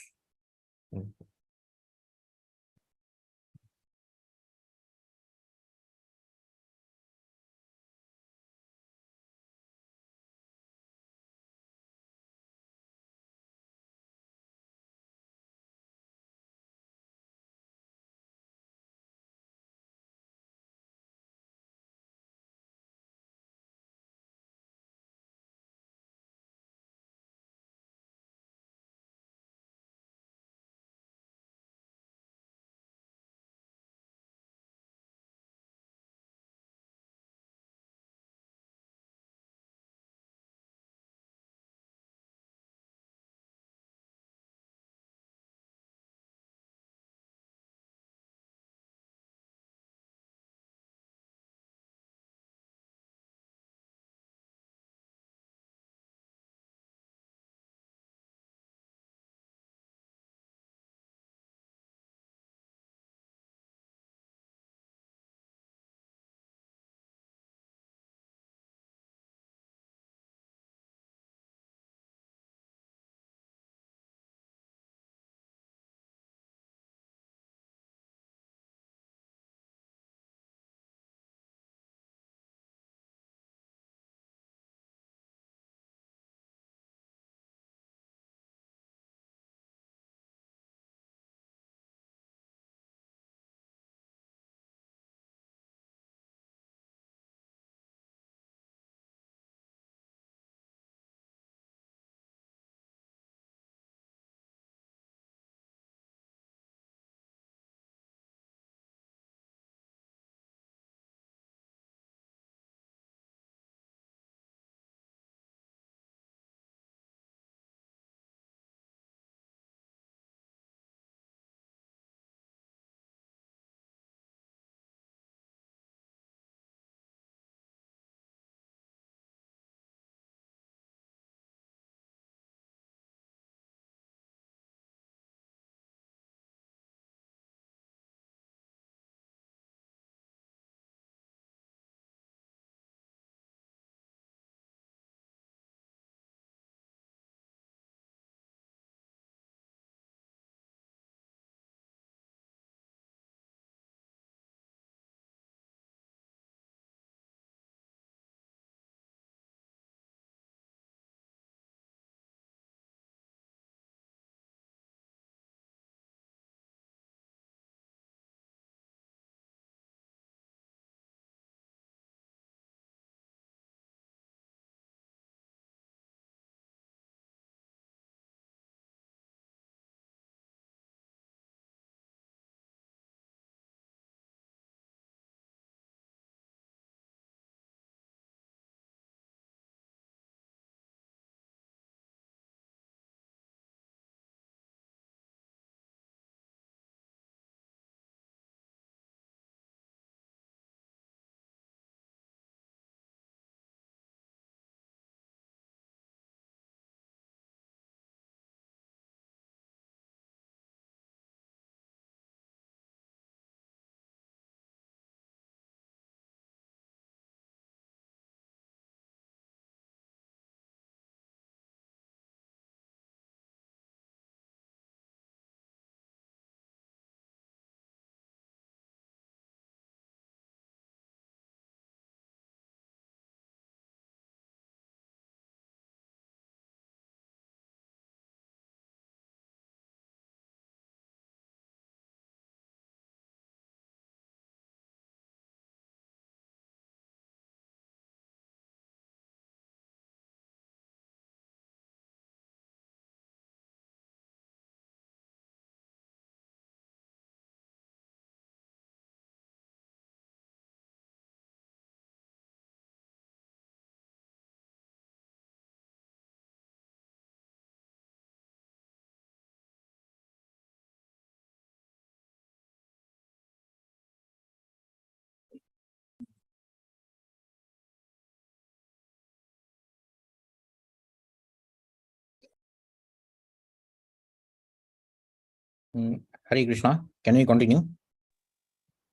Hare Krishna. Can we continue?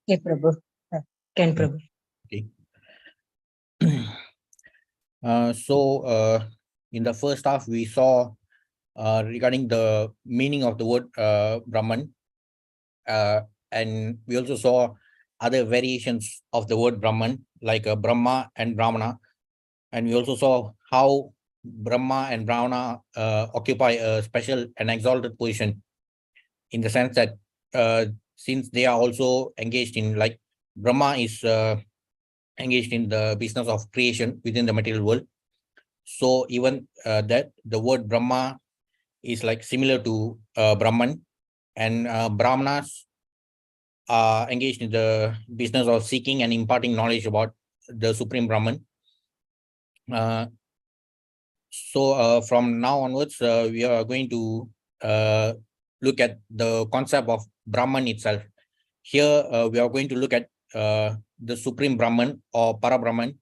Yes, Prabhu. Can Prabhu. Okay. In the first half, we saw regarding the meaning of the word Brahman, and we also saw other variations of the word Brahman, like Brahma and Brahmana, and we also saw how Brahma and Brahmana occupy a special and exalted position, in the sense that since they are also engaged in, like, Brahma is engaged in the business of creation within the material world. So even that the word Brahma is like similar to Brahman, and Brahmanas are engaged in the business of seeking and imparting knowledge about the Supreme Brahman. From now onwards, we are going to look at the concept of Brahman itself. Here, we are going to look at the Supreme Brahman or Parabrahman,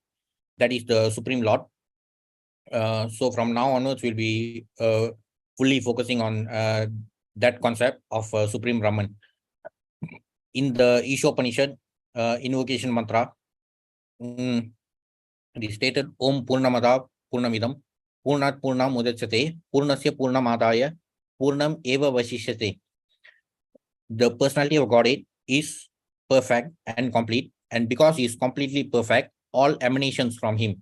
that is the Supreme Lord. So from now onwards, we'll be fully focusing on that concept of Supreme Brahman. In the Ishopanishad invocation mantra, it is stated, Om Purnamada Purnamidam Purnat Purnam Udachyate Purnasya Purnamadaya Purnam Eva Vasishyate. The personality of Godhead is perfect and complete, and because he is completely perfect, all emanations from him,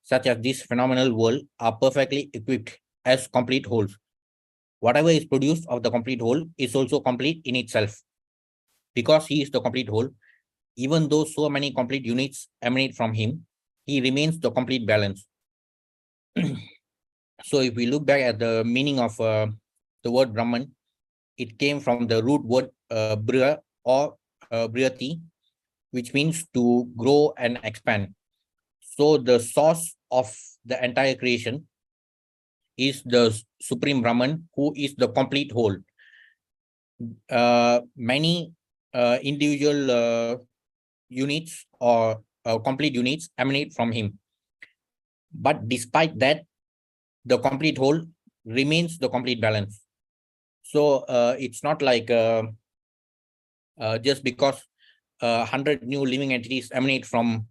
such as this phenomenal world, are perfectly equipped as complete wholes. Whatever is produced of the complete whole is also complete in itself. Because he is the complete whole, even though so many complete units emanate from him, he remains the complete balance. So if we look back at the meaning of the word Brahman, it came from the root word Briha or Brihati, which means to grow and expand. So the source of the entire creation is the Supreme Brahman, who is the complete whole. Many individual units or complete units emanate from him. But despite that, the complete whole remains the complete balance. So it's not like just because 100 new living entities emanate from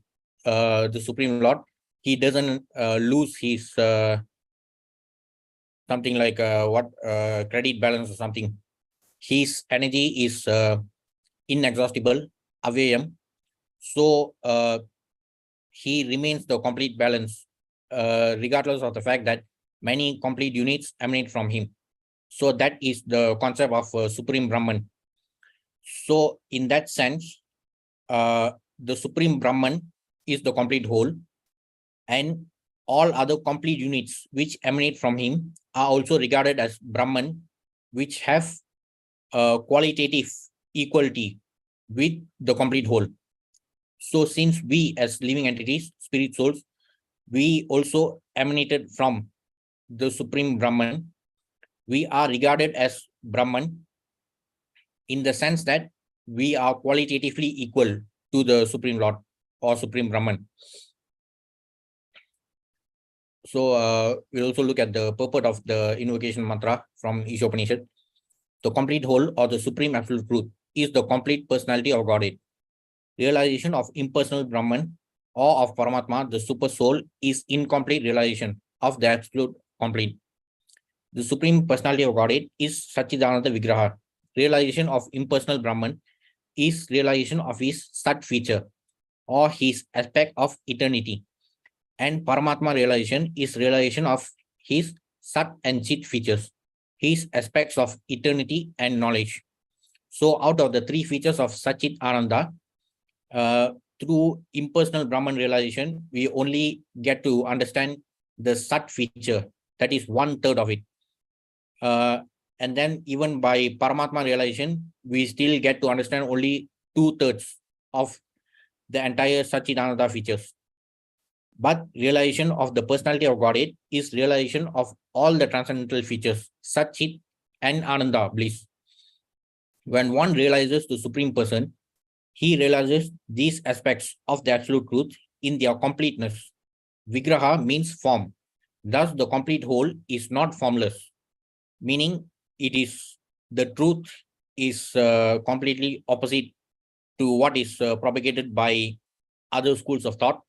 the Supreme Lord, he doesn't lose his something like credit balance or something. His energy is inexhaustible, avyayam. So he remains the complete balance, regardless of the fact that many complete units emanate from him. So that is the concept of Supreme Brahman. So in that sense, the Supreme Brahman is the complete whole, and all other complete units which emanate from him are also regarded as Brahman, which have qualitative equality with the complete whole. So since we as living entities, spirit souls, we also emanated from the Supreme Brahman, we are regarded as Brahman in the sense that we are qualitatively equal to the Supreme Lord or Supreme Brahman. So we'll also look at the purport of the invocation mantra from Ishopanishad. The complete whole or the Supreme Absolute Truth is the complete personality of Godhead. Realization of impersonal Brahman or of Paramatma, the super soul, is incomplete realization of the absolute complete. The Supreme Personality of Godhead is Satchidananda Vigraha. Realization of impersonal Brahman is realization of his Sat feature or his aspect of eternity. And Paramatma realization is realization of his Sat and Chit features, his aspects of eternity and knowledge. So out of the three features of Satchit Ananda, through impersonal Brahman realization, we only get to understand the Sat feature, that is 1/3 of it. And then even by Paramatma realization, we still get to understand only 2/3 of the entire Satchidananda features. But realization of the personality of Godhead is realization of all the transcendental features, Satchit and Ananda bliss. When one realizes the Supreme Person, he realizes these aspects of the Absolute Truth in their completeness. Vigraha means form. Thus, the complete whole is not formless, meaning it is the truth is completely opposite to what is propagated by other schools of thought.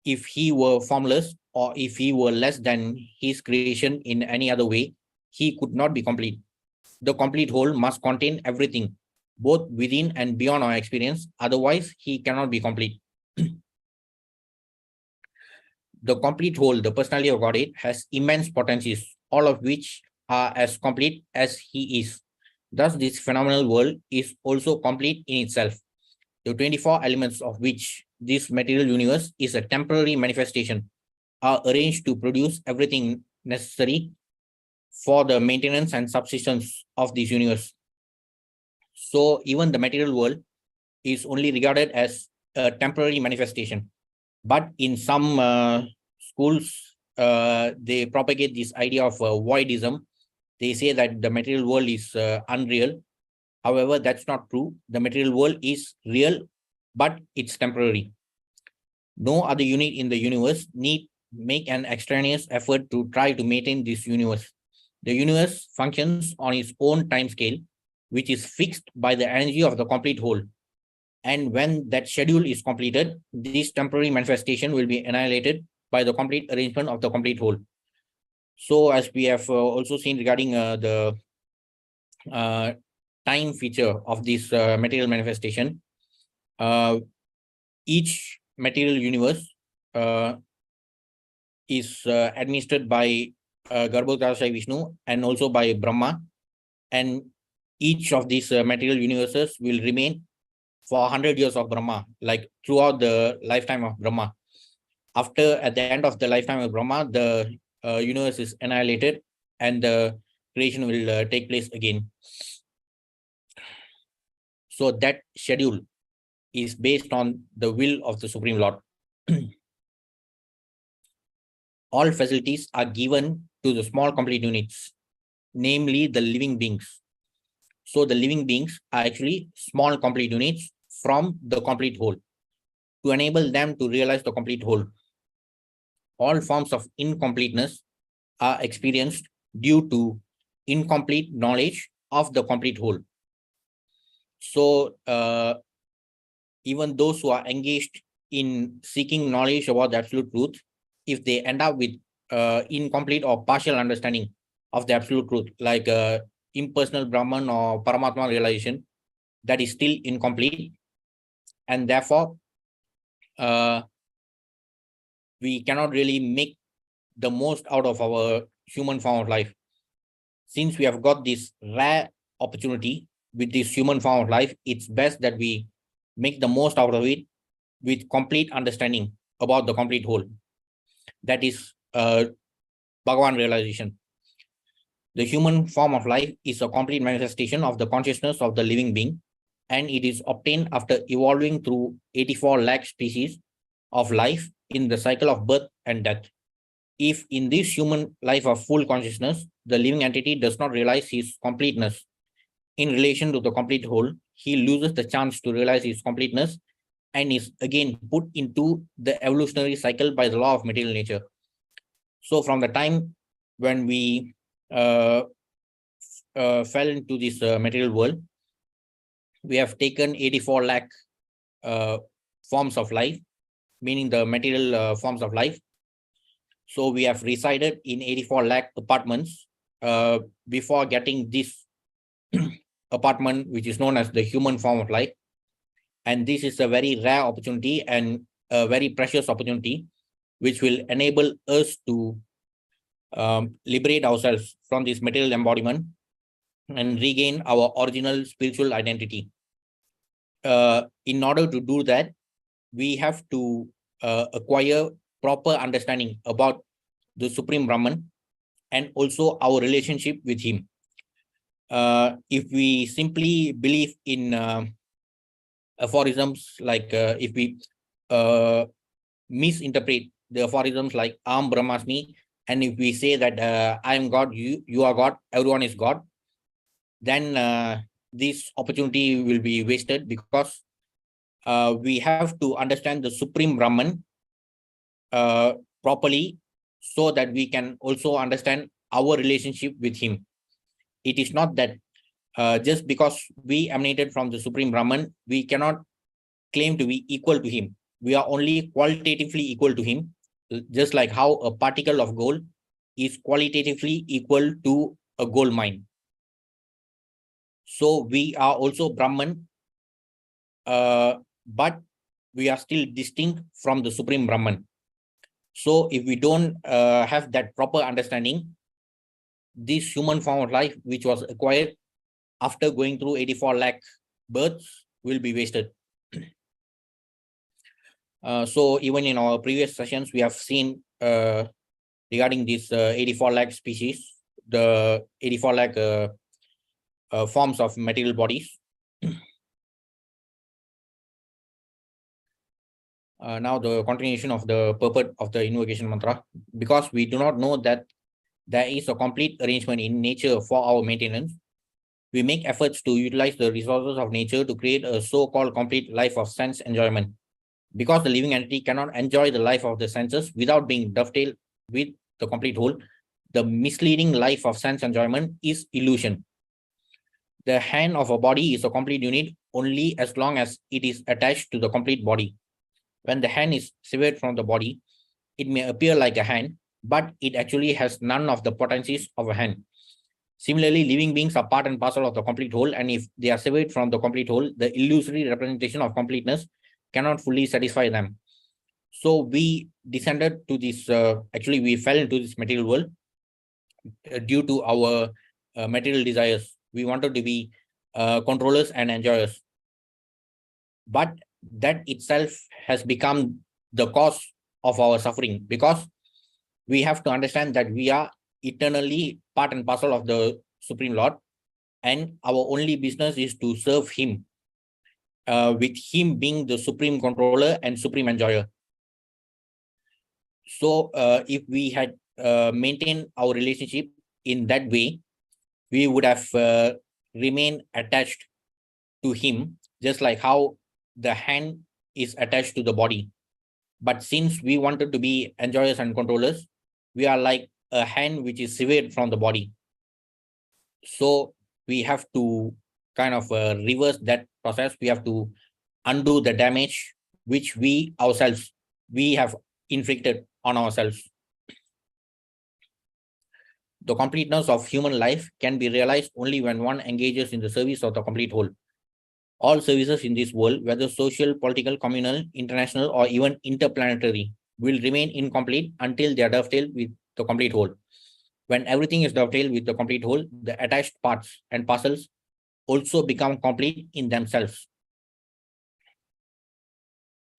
If he were formless, or if he were less than his creation in any other way, he could not be complete. The complete whole must contain everything, both within and beyond our experience. Otherwise, he cannot be complete. The complete whole, the personality of Godhead, has immense potencies, all of which are as complete as he is. Thus, this phenomenal world is also complete in itself. The 24 elements of which this material universe is a temporary manifestation are arranged to produce everything necessary for the maintenance and subsistence of this universe. So even the material world is only regarded as a temporary manifestation. But in some schools, they propagate this idea of voidism. They say that the material world is unreal. However, that's not true. The material world is real, but it's temporary. No other unit in the universe need make an extraneous effort to try to maintain this universe. The universe functions on its own time scale, which is fixed by the energy of the complete whole. And when that schedule is completed, this temporary manifestation will be annihilated by the complete arrangement of the complete whole. So as we have also seen regarding the time feature of this material manifestation, each material universe is administered by Garbhodakashayi Vishnu and also by Brahma. And each of these material universes will remain for 100 years of Brahma, like throughout the lifetime of Brahma. After, at the end of the lifetime of Brahma, the universe is annihilated and the creation will take place again. So that schedule is based on the will of the Supreme Lord. All facilities are given to the small complete units, namely the living beings. So the living beings are actually small complete units from the complete whole to enable them to realize the complete whole. All forms of incompleteness are experienced due to incomplete knowledge of the complete whole. So even those who are engaged in seeking knowledge about the absolute truth, if they end up with incomplete or partial understanding of the absolute truth, like impersonal Brahman or Paramatma realization, that is still incomplete, and therefore we cannot really make the most out of our human form of life. Since we have got this rare opportunity with this human form of life, it's best that we make the most out of it with complete understanding about the complete whole. That is Bhagavan realization. The human form of life is a complete manifestation of the consciousness of the living being, and it is obtained after evolving through 84 lakh species of life in the cycle of birth and death. If in this human life of full consciousness, the living entity does not realize his completeness in relation to the complete whole, he loses the chance to realize his completeness and is again put into the evolutionary cycle by the law of material nature. So from the time when we fell into this material world, we have taken 84 lakh forms of life, meaning the material forms of life. So we have resided in 84 lakh apartments before getting this apartment, which is known as the human form of life. And this is a very rare opportunity and a very precious opportunity, which will enable us to liberate ourselves from this material embodiment and regain our original spiritual identity. In order to do that, we have to acquire proper understanding about the Supreme Brahman and also our relationship with him. If we simply believe in aphorisms, like if we misinterpret the aphorisms like Am Brahmasmi, and if we say that I am God, you are God, everyone is God, then this opportunity will be wasted, because we have to understand the Supreme Brahman properly, so that we can also understand our relationship with him. It is not that just because we emanated from the Supreme Brahman, we cannot claim to be equal to him. We are only qualitatively equal to him, just like how a particle of gold is qualitatively equal to a gold mine. So we are also Brahman, but we are still distinct from the Supreme Brahman. So if we don't have that proper understanding, this human form of life, which was acquired after going through 84 lakh births, will be wasted. So even in our previous sessions, we have seen regarding this 84 lakh species, the 84 lakh forms of material bodies. Now the continuation of the purport of the invocation mantra, because we do not know that there is a complete arrangement in nature for our maintenance, we make efforts to utilize the resources of nature to create a so-called complete life of sense enjoyment. Because the living entity cannot enjoy the life of the senses without being dovetailed with the complete whole, the misleading life of sense enjoyment is illusion. The hand of a body is a complete unit only as long as it is attached to the complete body. When the hand is severed from the body, it may appear like a hand, but it actually has none of the potencies of a hand. Similarly, living beings are part and parcel of the complete whole, and if they are severed from the complete whole, the illusory representation of completeness cannot fully satisfy them. So we descended to this, actually we fell into this material world due to our material desires. We wanted to be controllers and enjoyers. But that itself has become the cause of our suffering, because we have to understand that we are eternally part and parcel of the Supreme Lord, and our only business is to serve him, with him being the supreme controller and supreme enjoyer. So if we had maintained our relationship in that way, we would have remained attached to him, just like how the hand is attached to the body. But since we wanted to be enjoyers and controllers, we are like a hand which is severed from the body. So we have to kind of reverse that process. We have to undo the damage which we ourselves, we have inflicted on ourselves. The completeness of human life can be realized only when one engages in the service of the complete whole. All services in this world, whether social, political, communal, international, or even interplanetary, will remain incomplete until they are dovetailed with the complete whole. When everything is dovetailed with the complete whole, the attached parts and parcels also become complete in themselves.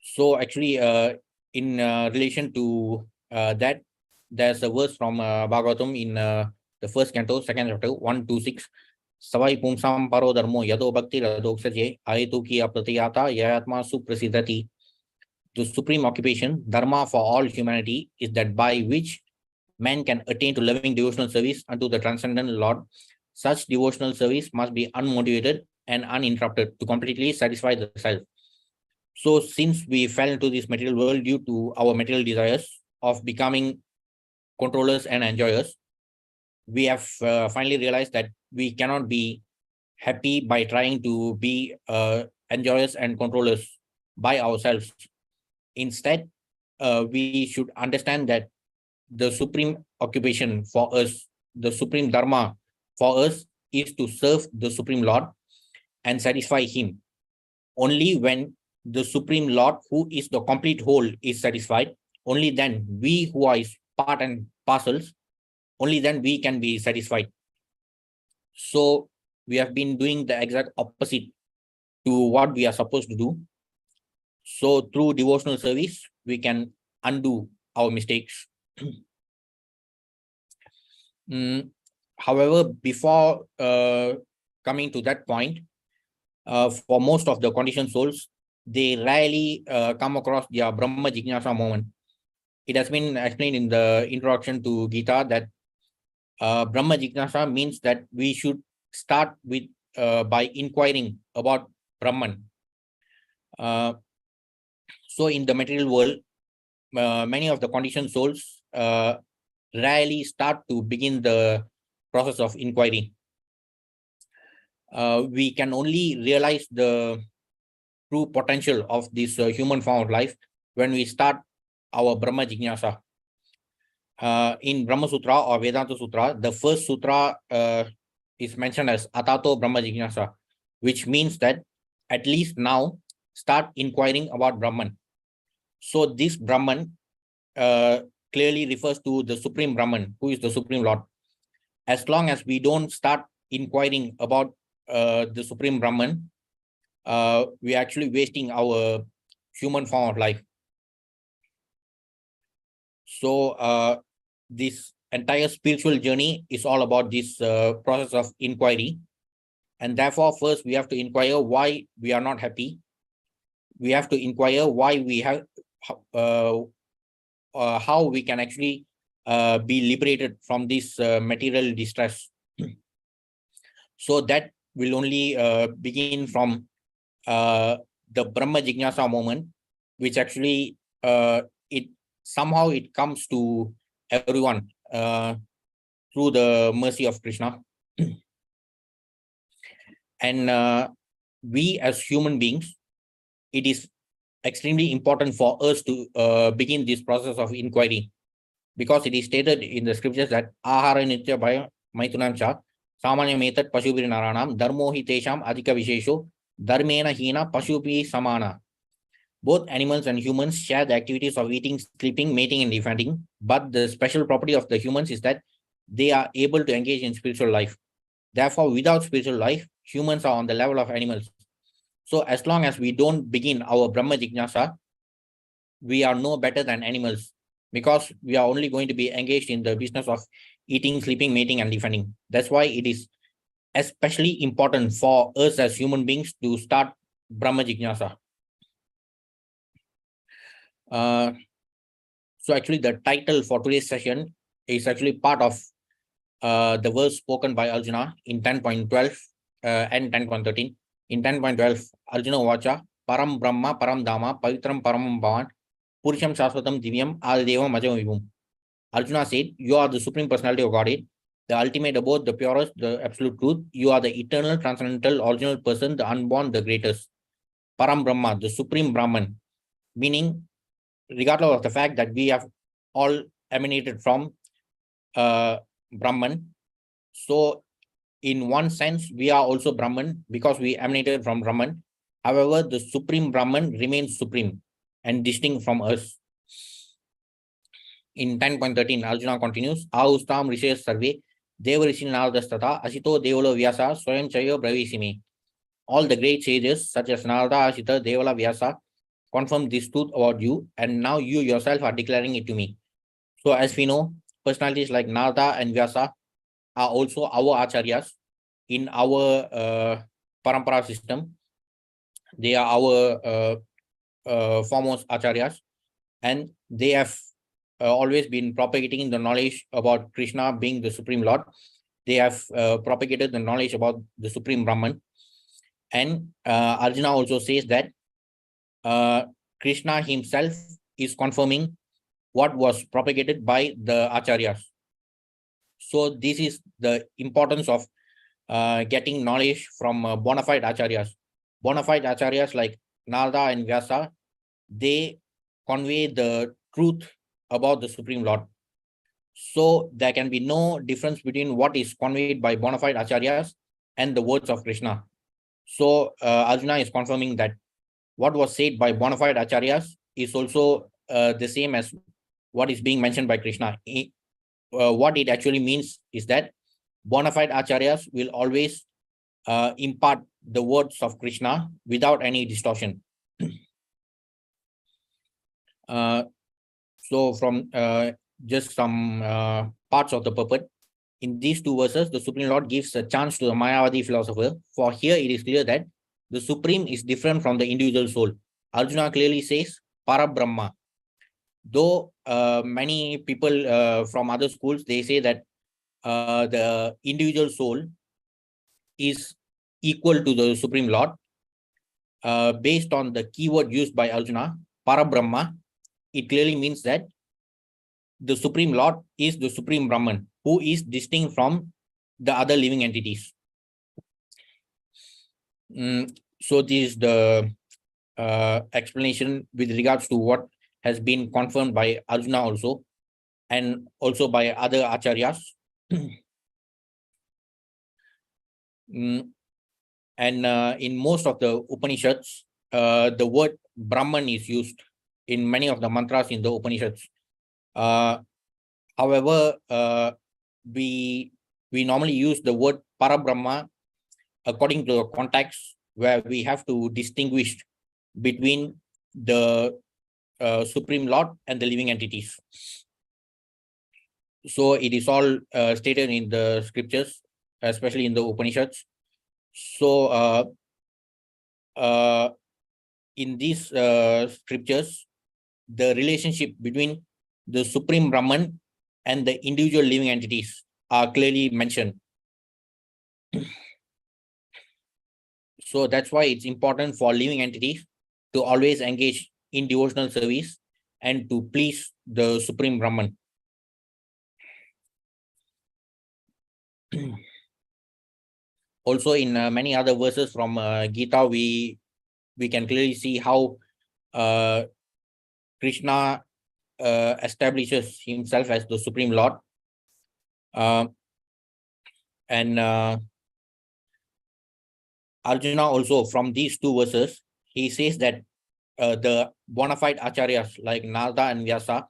So actually, in relation to that, there's a verse from Bhagavatam in the first canto, second chapter, 126. Savai pumsam paro dharmo yado bhakti radoksaje ayetuki apratiyata yayatma suprasidati. The supreme occupation, dharma for all humanity, is that by which man can attain to loving devotional service unto the transcendent Lord. Such devotional service must be unmotivated and uninterrupted to completely satisfy the self. So since we fell into this material world due to our material desires of becoming controllers and enjoyers, we have finally realized that we cannot be happy by trying to be enjoyers and controllers by ourselves. Instead, we should understand that the supreme occupation for us, the supreme dharma for us, is to serve the Supreme Lord and satisfy him. Only when the Supreme Lord, who is the complete whole, is satisfied, only then we who are his part and parcels, only then we can be satisfied. So we have been doing the exact opposite to what we are supposed to do. So through devotional service, we can undo our mistakes. However, before coming to that point, for most of the conditioned souls, they rarely come across their Brahma Jignasa moment. It has been explained in the introduction to Gita that Brahma Jignasa means that we should start with by inquiring about Brahman. So in the material world, many of the conditioned souls rarely start to begin the process of inquiry. we can only realize the true potential of this human form of life when we start our Brahma Jignasa. In Brahma Sutra or Vedanta Sutra, the first sutra is mentioned as Atato Brahma Jignasa, which means that at least now start inquiring about Brahman. So this Brahman clearly refers to the Supreme Brahman, who is the Supreme Lord. As long as we don't start inquiring about the Supreme Brahman, we're actually wasting our human form of life. So this entire spiritual journey is all about this process of inquiry. And therefore, first we have to inquire why we are not happy. We have to inquire why we have, how we can actually be liberated from this material distress. So that will only begin from the Brahma Jignasa moment, which actually somehow it comes to everyone through the mercy of Krishna. And we as human beings, it is extremely important for us to begin this process of inquiry, because it is stated in the scriptures that ahara nitya bhaya maitunam cha samanya metat pashubir naranam dharmo hi tesham adhika vishesho dharmena hina pashubi samana. Both animals and humans share the activities of eating, sleeping, mating, and defending, but the special property of the humans is that they are able to engage in spiritual life. Therefore, without spiritual life, humans are on the level of animals. So as long as we don't begin our Brahma Jignasa, we are no better than animals, because we are only going to be engaged in the business of eating, sleeping, mating, and defending. That's why it is especially important for us as human beings to start Brahma Jignasa. So actually the title for today's session is actually part of the verse spoken by Arjuna in 10.12 and 10.13. In 10.12, Arjuna Vacha, Param Brahma, Param Dhamma, Pavitram Paramam Bhavan, Purusham Shaswatam Divyam, Adidevam Majam Vibhum. Arjuna said, you are the Supreme Personality of Godhead, the ultimate abode, the purest, the absolute truth. You are the eternal, transcendental, original person, the unborn, the greatest. Param Brahma, the Supreme Brahman, meaning regardless of the fact that we have all emanated from Brahman. So in one sense, we are also Brahman because we emanated from Brahman. However, the Supreme Brahman remains supreme and distinct from us. In 10.13, Arjuna continues, Ahustam Rishes Sarve, Deva Rishi Naldastata, Asito Devala Vyasa, Swayam Chayo Bravisimi. All the great sages such as Narada, Asita, Devala, Vyasa confirm this truth about you, and now you yourself are declaring it to me. So as we know, personalities like Narada and Vyasa are also our acharyas in our parampara system. They are our foremost acharyas, and they have always been propagating the knowledge about Krishna being the Supreme Lord. They have propagated the knowledge about the Supreme Brahman. And Arjuna also says that Krishna himself is confirming what was propagated by the acharyas. So this is the importance of getting knowledge from bona fide acharyas. Bona fide acharyas like Narada and Vyasa, they convey the truth about the Supreme Lord. So there can be no difference between what is conveyed by bona fide acharyas and the words of Krishna. So Arjuna is confirming that what was said by bona fide acharyas is also the same as what is being mentioned by Krishna. What it actually means is that bona fide acharyas will always impart the words of Krishna without any distortion. So from just some parts of the purport, in these two verses, the Supreme Lord gives a chance to the Mayavadi philosopher. For here, it is clear that the Supreme is different from the individual soul. Arjuna clearly says, Parabrahma. Though many people from other schools, they say that the individual soul is equal to the Supreme Lord. Based on the keyword used by Arjuna, Parabrahma, it clearly means that the Supreme Lord is the Supreme Brahman, who is distinct from the other living entities. So this is the explanation with regards to what has been confirmed by Arjuna also, and also by other acharyas. And in most of the Upanishads, the word Brahman is used in many of the mantras in the Upanishads. However, we normally use the word Parabrahma according to the context, where we have to distinguish between the Supreme Lord and the living entities. So it is all stated in the scriptures, especially in the Upanishads. So in these scriptures, the relationship between the Supreme Brahman and the individual living entities are clearly mentioned. So that's why it's important for living entities to always engage in devotional service and to please the Supreme Brahman. Also, in many other verses from Gita, we can clearly see how Krishna establishes himself as the Supreme Lord. And Arjuna also, from these two verses, he says that the bona fide acharyas like Narada and Vyasa,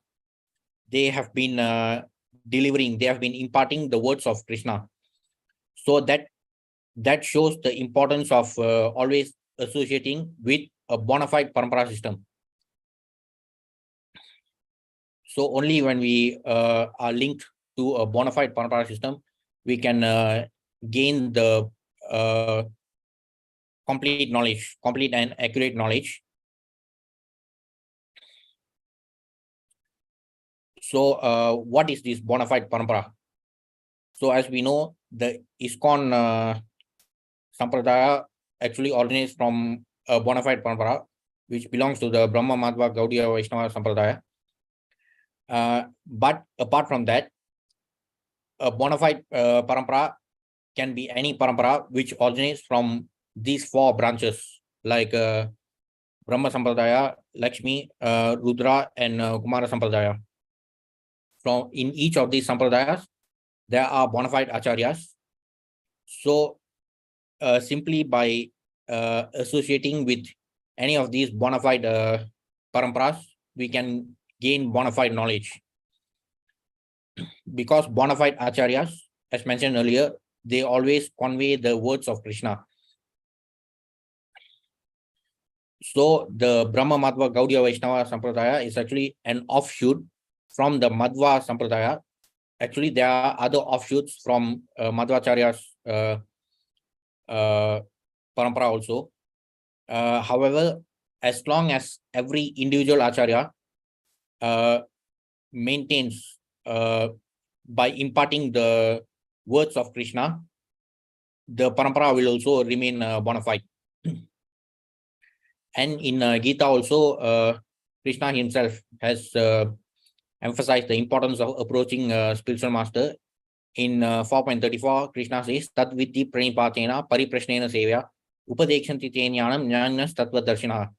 they have been they have been imparting the words of Krishna. So that shows the importance of always associating with a bona fide parampara system. So only when we are linked to a bona fide parampara system, we can gain the complete knowledge, complete and accurate knowledge. So what is this bona fide parampara? So as we know, the ISKCON Sampradaya actually originates from a bona fide parampara, which belongs to the Brahma Madhva Gaudiya Vaishnava Sampradaya. But apart from that, a bona fide parampara can be any parampara which originates from these four branches, like Brahma Sampradaya, Lakshmi, Rudra, and Kumara Sampradaya. From in each of these sampradayas, there are bona fide acharyas. So simply by associating with any of these bona fide paramparas, we can gain bona fide knowledge. Because bona fide acharyas, as mentioned earlier, they always convey the words of Krishna. So the Brahma Madhva Gaudiya Vaishnava Sampradaya is actually an offshoot from the Madhva Sampradaya. Actually, there are other offshoots from Madhvacharya's parampara also. However, as long as every individual acharya maintains by imparting the words of Krishna, the parampara will also remain bona fide. And in Gita also, Krishna himself has emphasized the importance of approaching spiritual master. In 4.34, Krishna says, Tadviti pranipatena pariprashnena sevya upadekshanti te jnanam jnanas tattva darshina.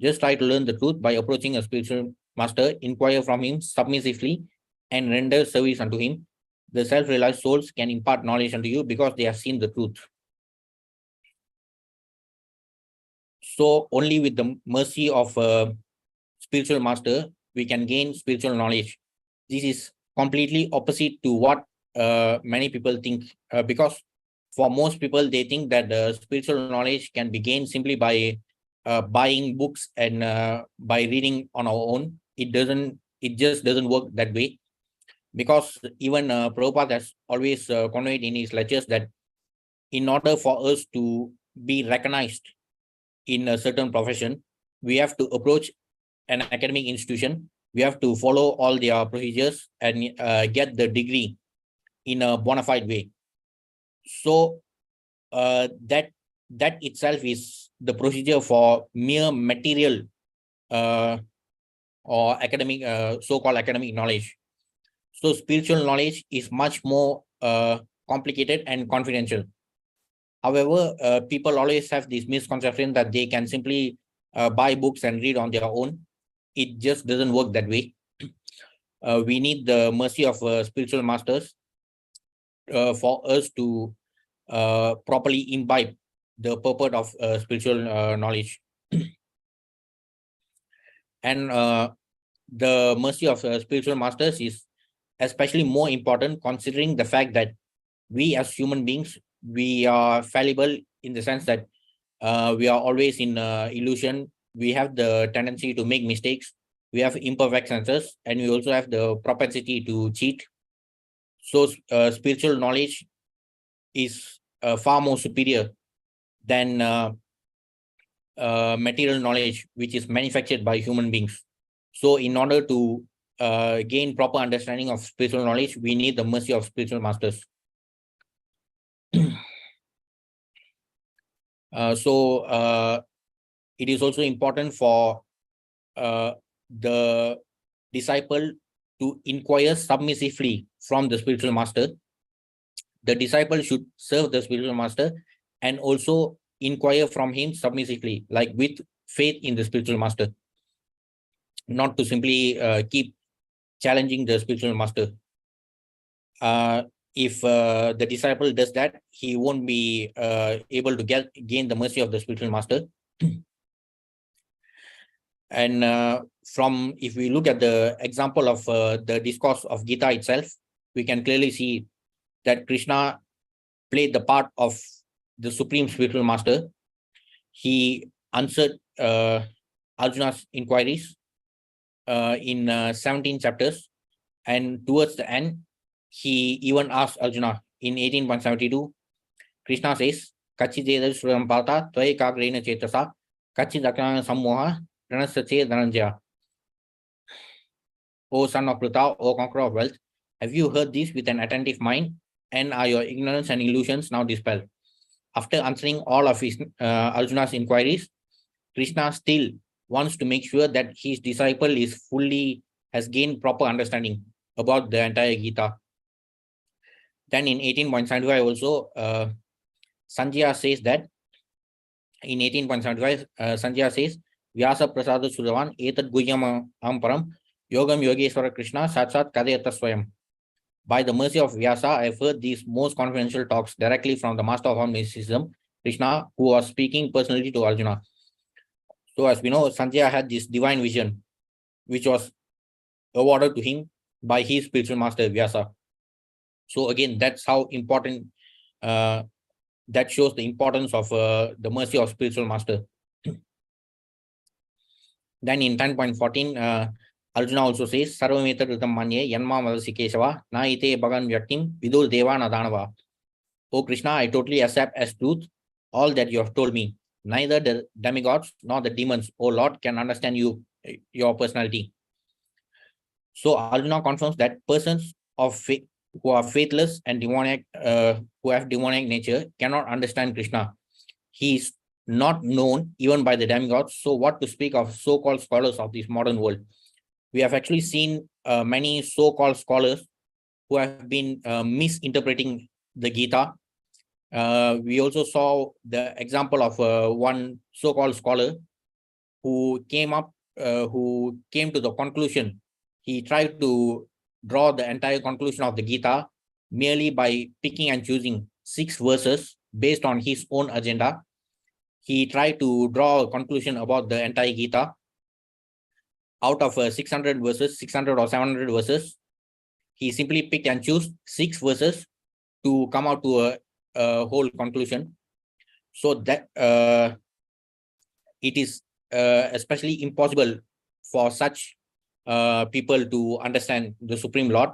Just try to learn the truth by approaching a spiritual master, inquire from him submissively, and render service unto him. The self-realized souls can impart knowledge unto you because they have seen the truth. So only with the mercy of a spiritual master, we can gain spiritual knowledge. This is completely opposite to what many people think, because for most people, they think that the spiritual knowledge can be gained simply by buying books and by reading on our own. It just doesn't work that way, because even Prabhupada has always conveyed in his lectures that in order for us to be recognized in a certain profession, we have to approach an academic institution. We have to follow all their procedures and get the degree in a bona fide way. So that itself is the procedure for mere material or academic, so-called academic knowledge. So spiritual knowledge is much more complicated and confidential. However, people always have this misconception that they can simply buy books and read on their own. It just doesn't work that way. We need the mercy of spiritual masters for us to properly imbibe the purport of spiritual knowledge. And the mercy of spiritual masters is especially more important considering the fact that we as human beings, we are fallible in the sense that we are always in illusion. We have the tendency to make mistakes. We have imperfect senses, and we also have the propensity to cheat. So spiritual knowledge is far more superior than material knowledge, which is manufactured by human beings. So in order to gain proper understanding of spiritual knowledge, we need the mercy of spiritual masters. It is also important for the disciple to inquire submissively from the spiritual master. The disciple should serve the spiritual master and also inquire from him submissively, like with faith in the spiritual master, not to simply keep challenging the spiritual master. If the disciple does that, he won't be able to gain the mercy of the spiritual master. And if we look at the example of the discourse of Gita itself, we can clearly see that Krishna played the part of the supreme spiritual master. He answered Arjuna's inquiries in 17 chapters, and towards the end, he even asked Arjuna in 18.72. Krishna says, Kachideda Surampata, Tvai Kagrena Chetasa, Kachidakana Sammoha, Ranasache Dhananjaya. O son of Pritha, O conqueror of wealth, have you heard this with an attentive mind? And are your ignorance and illusions now dispelled? After answering all of his Arjuna's inquiries, Krishna still wants to make sure that his disciple has gained proper understanding about the entire Gita. Then in 18.75 also, Sanjaya says that, in 18.75, Sanjaya says, Vyasa Prasada Sudavan, Etad Guhyam Amparam, Yogam Yogeshwara Krishna, Satsat Kadayata Swayam. By the mercy of Vyasa, I have heard these most confidential talks directly from the master of all mysticism, Krishna, who was speaking personally to Arjuna. So as we know, Sanjaya had this divine vision, which was awarded to him by his spiritual master, Vyasa. So again, that's how important, that shows the importance of the mercy of spiritual master. Then in 10.14, Arjuna also says, Sarvameta Ritam Manye Yanma Madasi Kesava, Na ite Bhagan Vyaktim, Vidur Deva Nadanava. O Krishna, I totally accept as truth all that you have told me. Neither the demigods nor the demons, O Lord, can understand your personality. So Arjuna confirms that persons who are faithless and demoniac, who have demoniac nature, cannot understand Krishna. He is not known even by the demigods. So what to speak of so-called scholars of this modern world? We have actually seen many so-called scholars who have been misinterpreting the Gita. We also saw the example of one so-called scholar who came to the conclusion. He tried to draw the entire conclusion of the Gita merely by picking and choosing 6 verses based on his own agenda. He tried to draw a conclusion about the entire Gita. Out of 600 verses, 600 or 700 verses, he simply picked and chose 6 verses to come out to a whole conclusion. So that it is especially impossible for such people to understand the Supreme Lord.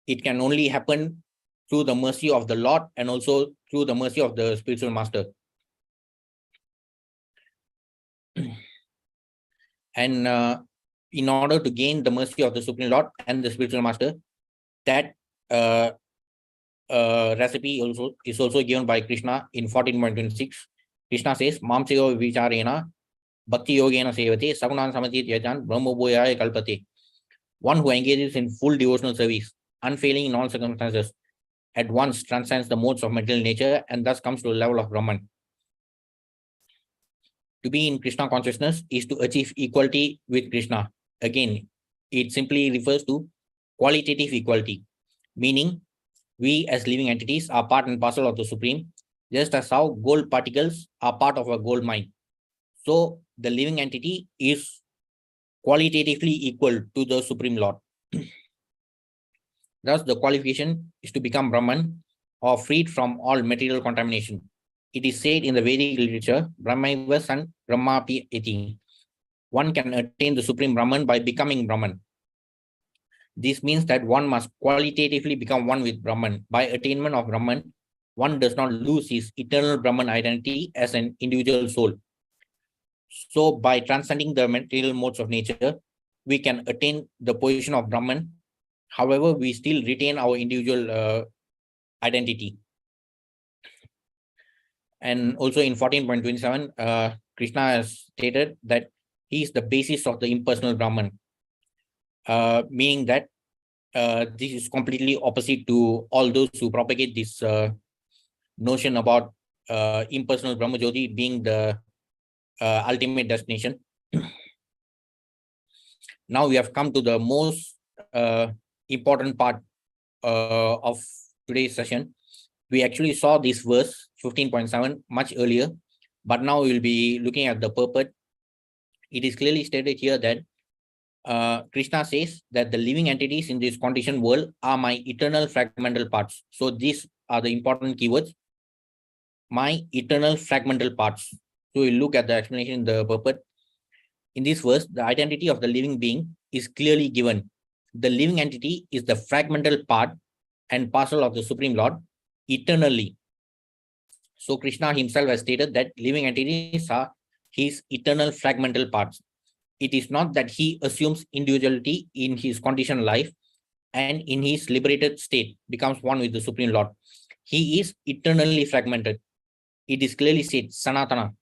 It can only happen through the mercy of the Lord and also through the mercy of the spiritual master. And in order to gain the mercy of the Supreme Lord and the spiritual master, that recipe is also given by Krishna in 14.26. Krishna says, Mamsayo Vicharena, Bhakti Yogena Sevate, Sagunan Samati Yajan, Brahma Boyaya Kalpate. One who engages in full devotional service, unfailing in all circumstances, at once transcends the modes of material nature and thus comes to the level of Brahman. To be in Krishna consciousness is to achieve equality with Krishna. Again, it simply refers to qualitative equality, meaning we as living entities are part and parcel of the Supreme, just as how gold particles are part of a gold mine. So the living entity is qualitatively equal to the Supreme Lord. Thus, the qualification is to become Brahman or freed from all material contamination. It is said in the Vedic literature, Brahmaiva san Brahmapi iti. One can attain the Supreme Brahman by becoming Brahman. This means that one must qualitatively become one with Brahman. By attainment of Brahman, one does not lose his eternal Brahman identity as an individual soul. So by transcending the material modes of nature, we can attain the position of Brahman. However, we still retain our individual identity. And also in 14.27, Krishna has stated that he is the basis of the impersonal Brahman, meaning that this is completely opposite to all those who propagate this notion about impersonal Brahma Jyoti being the ultimate destination. Now we have come to the most important part of today's session. We actually saw this verse 15.7 much earlier, but now we will be looking at the purport. It is clearly stated here that Krishna says that the living entities in this conditioned world are my eternal fragmental parts. So these are the important keywords. My eternal fragmental parts. So we look at the explanation in the purport. In this verse, the identity of the living being is clearly given. The living entity is the fragmental part and parcel of the Supreme Lord eternally. So Krishna himself has stated that living entities are his eternal fragmental parts. It is not that he assumes individuality in his conditioned life and in his liberated state becomes one with the Supreme Lord. He is eternally fragmented. It is clearly said, Sanatana.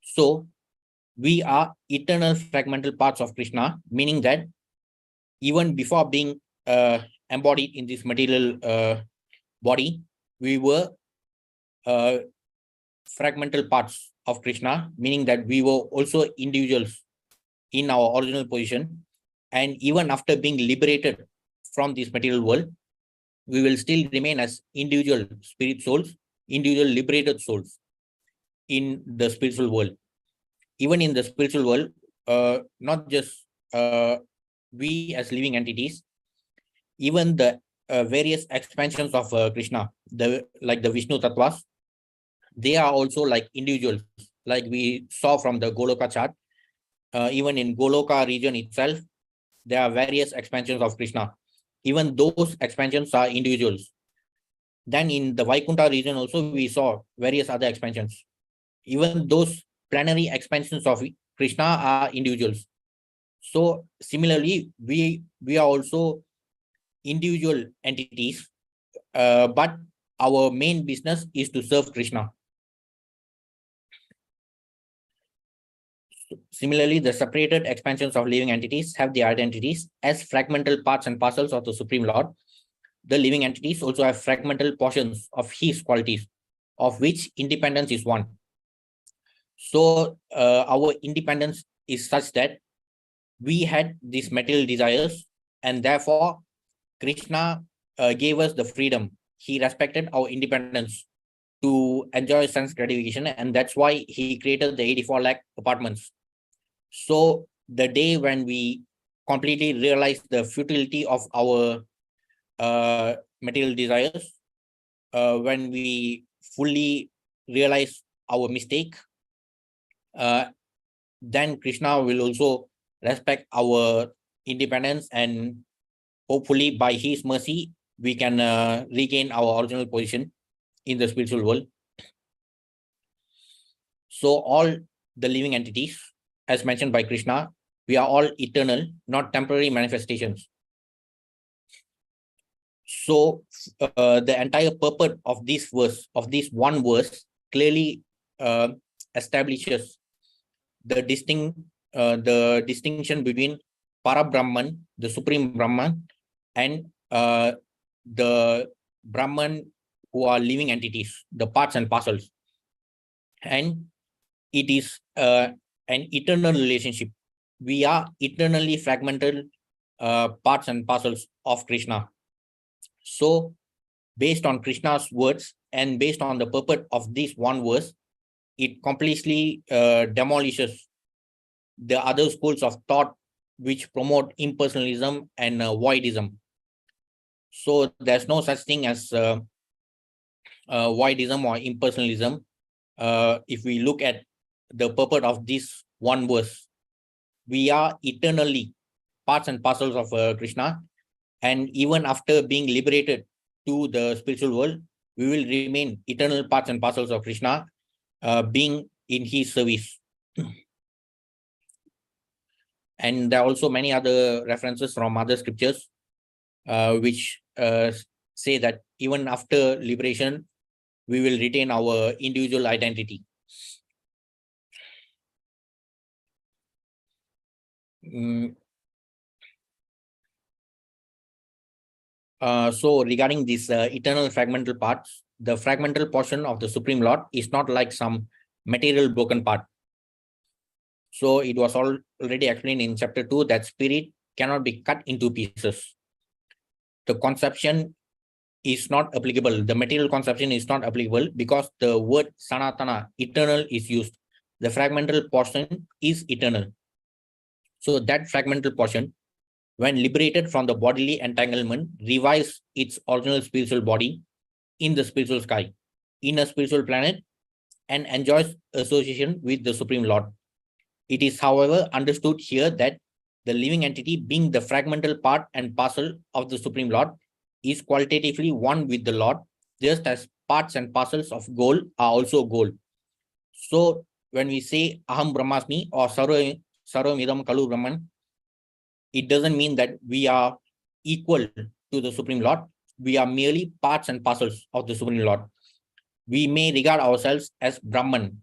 So we are eternal fragmental parts of Krishna, meaning that even before being embodied in this material body, we were fragmental parts of Krishna, meaning that we were also individuals in our original position. And even after being liberated from this material world, we will still remain as individual spirit souls, individual liberated souls in the spiritual world. Even in the spiritual world, not just we as living entities, even the various expansions of Krishna, like the Vishnu Tattvas, they are also like individuals, like we saw from the Goloka chart. Even in Goloka region itself, there are various expansions of Krishna. Even those expansions are individuals. Then in the Vaikuntha region also, we saw various other expansions. Even those plenary expansions of Krishna are individuals. So similarly, we are also individual entities, but our main business is to serve Krishna. Similarly, the separated expansions of living entities have their identities as fragmental parts and parcels of the Supreme Lord. The living entities also have fragmental portions of his qualities, of which independence is one. So our independence is such that we had these material desires, and therefore Krishna gave us the freedom. He respected our independence to enjoy sense gratification, and that's why he created the 84 lakh apartments. So the day when we completely realize the futility of our material desires, when we fully realize our mistake, then Krishna will also respect our independence, and hopefully by his mercy, we can regain our original position in the spiritual world. So all the living entities, as mentioned by Krishna, we are all eternal, not temporary manifestations. So the entire purport of this verse, of this one verse, clearly establishes the distinction between Parabrahman, the Supreme Brahman, and the Brahman who are living entities, the parts and parcels. And it is an eternal relationship. We are eternally fragmented parts and parcels of Krishna. So, based on Krishna's words and based on the purport of this one verse, it completely demolishes the other schools of thought which promote impersonalism and voidism. So there's no such thing as voidism or impersonalism. If we look at the purport of this one verse, we are eternally parts and parcels of Krishna, and even after being liberated to the spiritual world, we will remain eternal parts and parcels of Krishna, being in his service. And there are also many other references from other scriptures which say that even after liberation, we will retain our individual identity. So regarding these eternal fragmental parts, the fragmental portion of the Supreme Lord is not like some material broken part. So it was already explained in chapter 2 that spirit cannot be cut into pieces. The conception is not applicable. The material conception is not applicable because the word sanatana, eternal, is used. The fragmental portion is eternal. So that fragmental portion, when liberated from the bodily entanglement, revives its original spiritual body in the spiritual sky, in a spiritual planet, and enjoys association with the Supreme Lord. It is, however, understood here that the living entity, being the fragmental part and parcel of the Supreme Lord, is qualitatively one with the Lord, just as parts and parcels of gold are also gold. So when we say Aham Brahmasmi or Sarvam Idam Kalu Brahman, it doesn't mean that we are equal to the Supreme Lord. We are merely parts and parcels of the Supreme Lord. We may regard ourselves as Brahman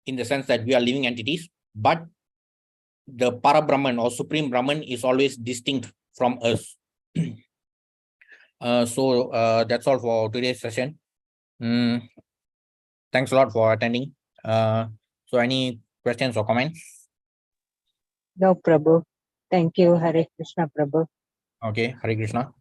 in the sense that we are living entities, but the Parabrahman or Supreme Brahman is always distinct from us. So that's all for today's session. Thanks a lot for attending. So any questions or comments? No, Prabhu. Thank you, Hare Krishna, Prabhu. Okay, Hare Krishna.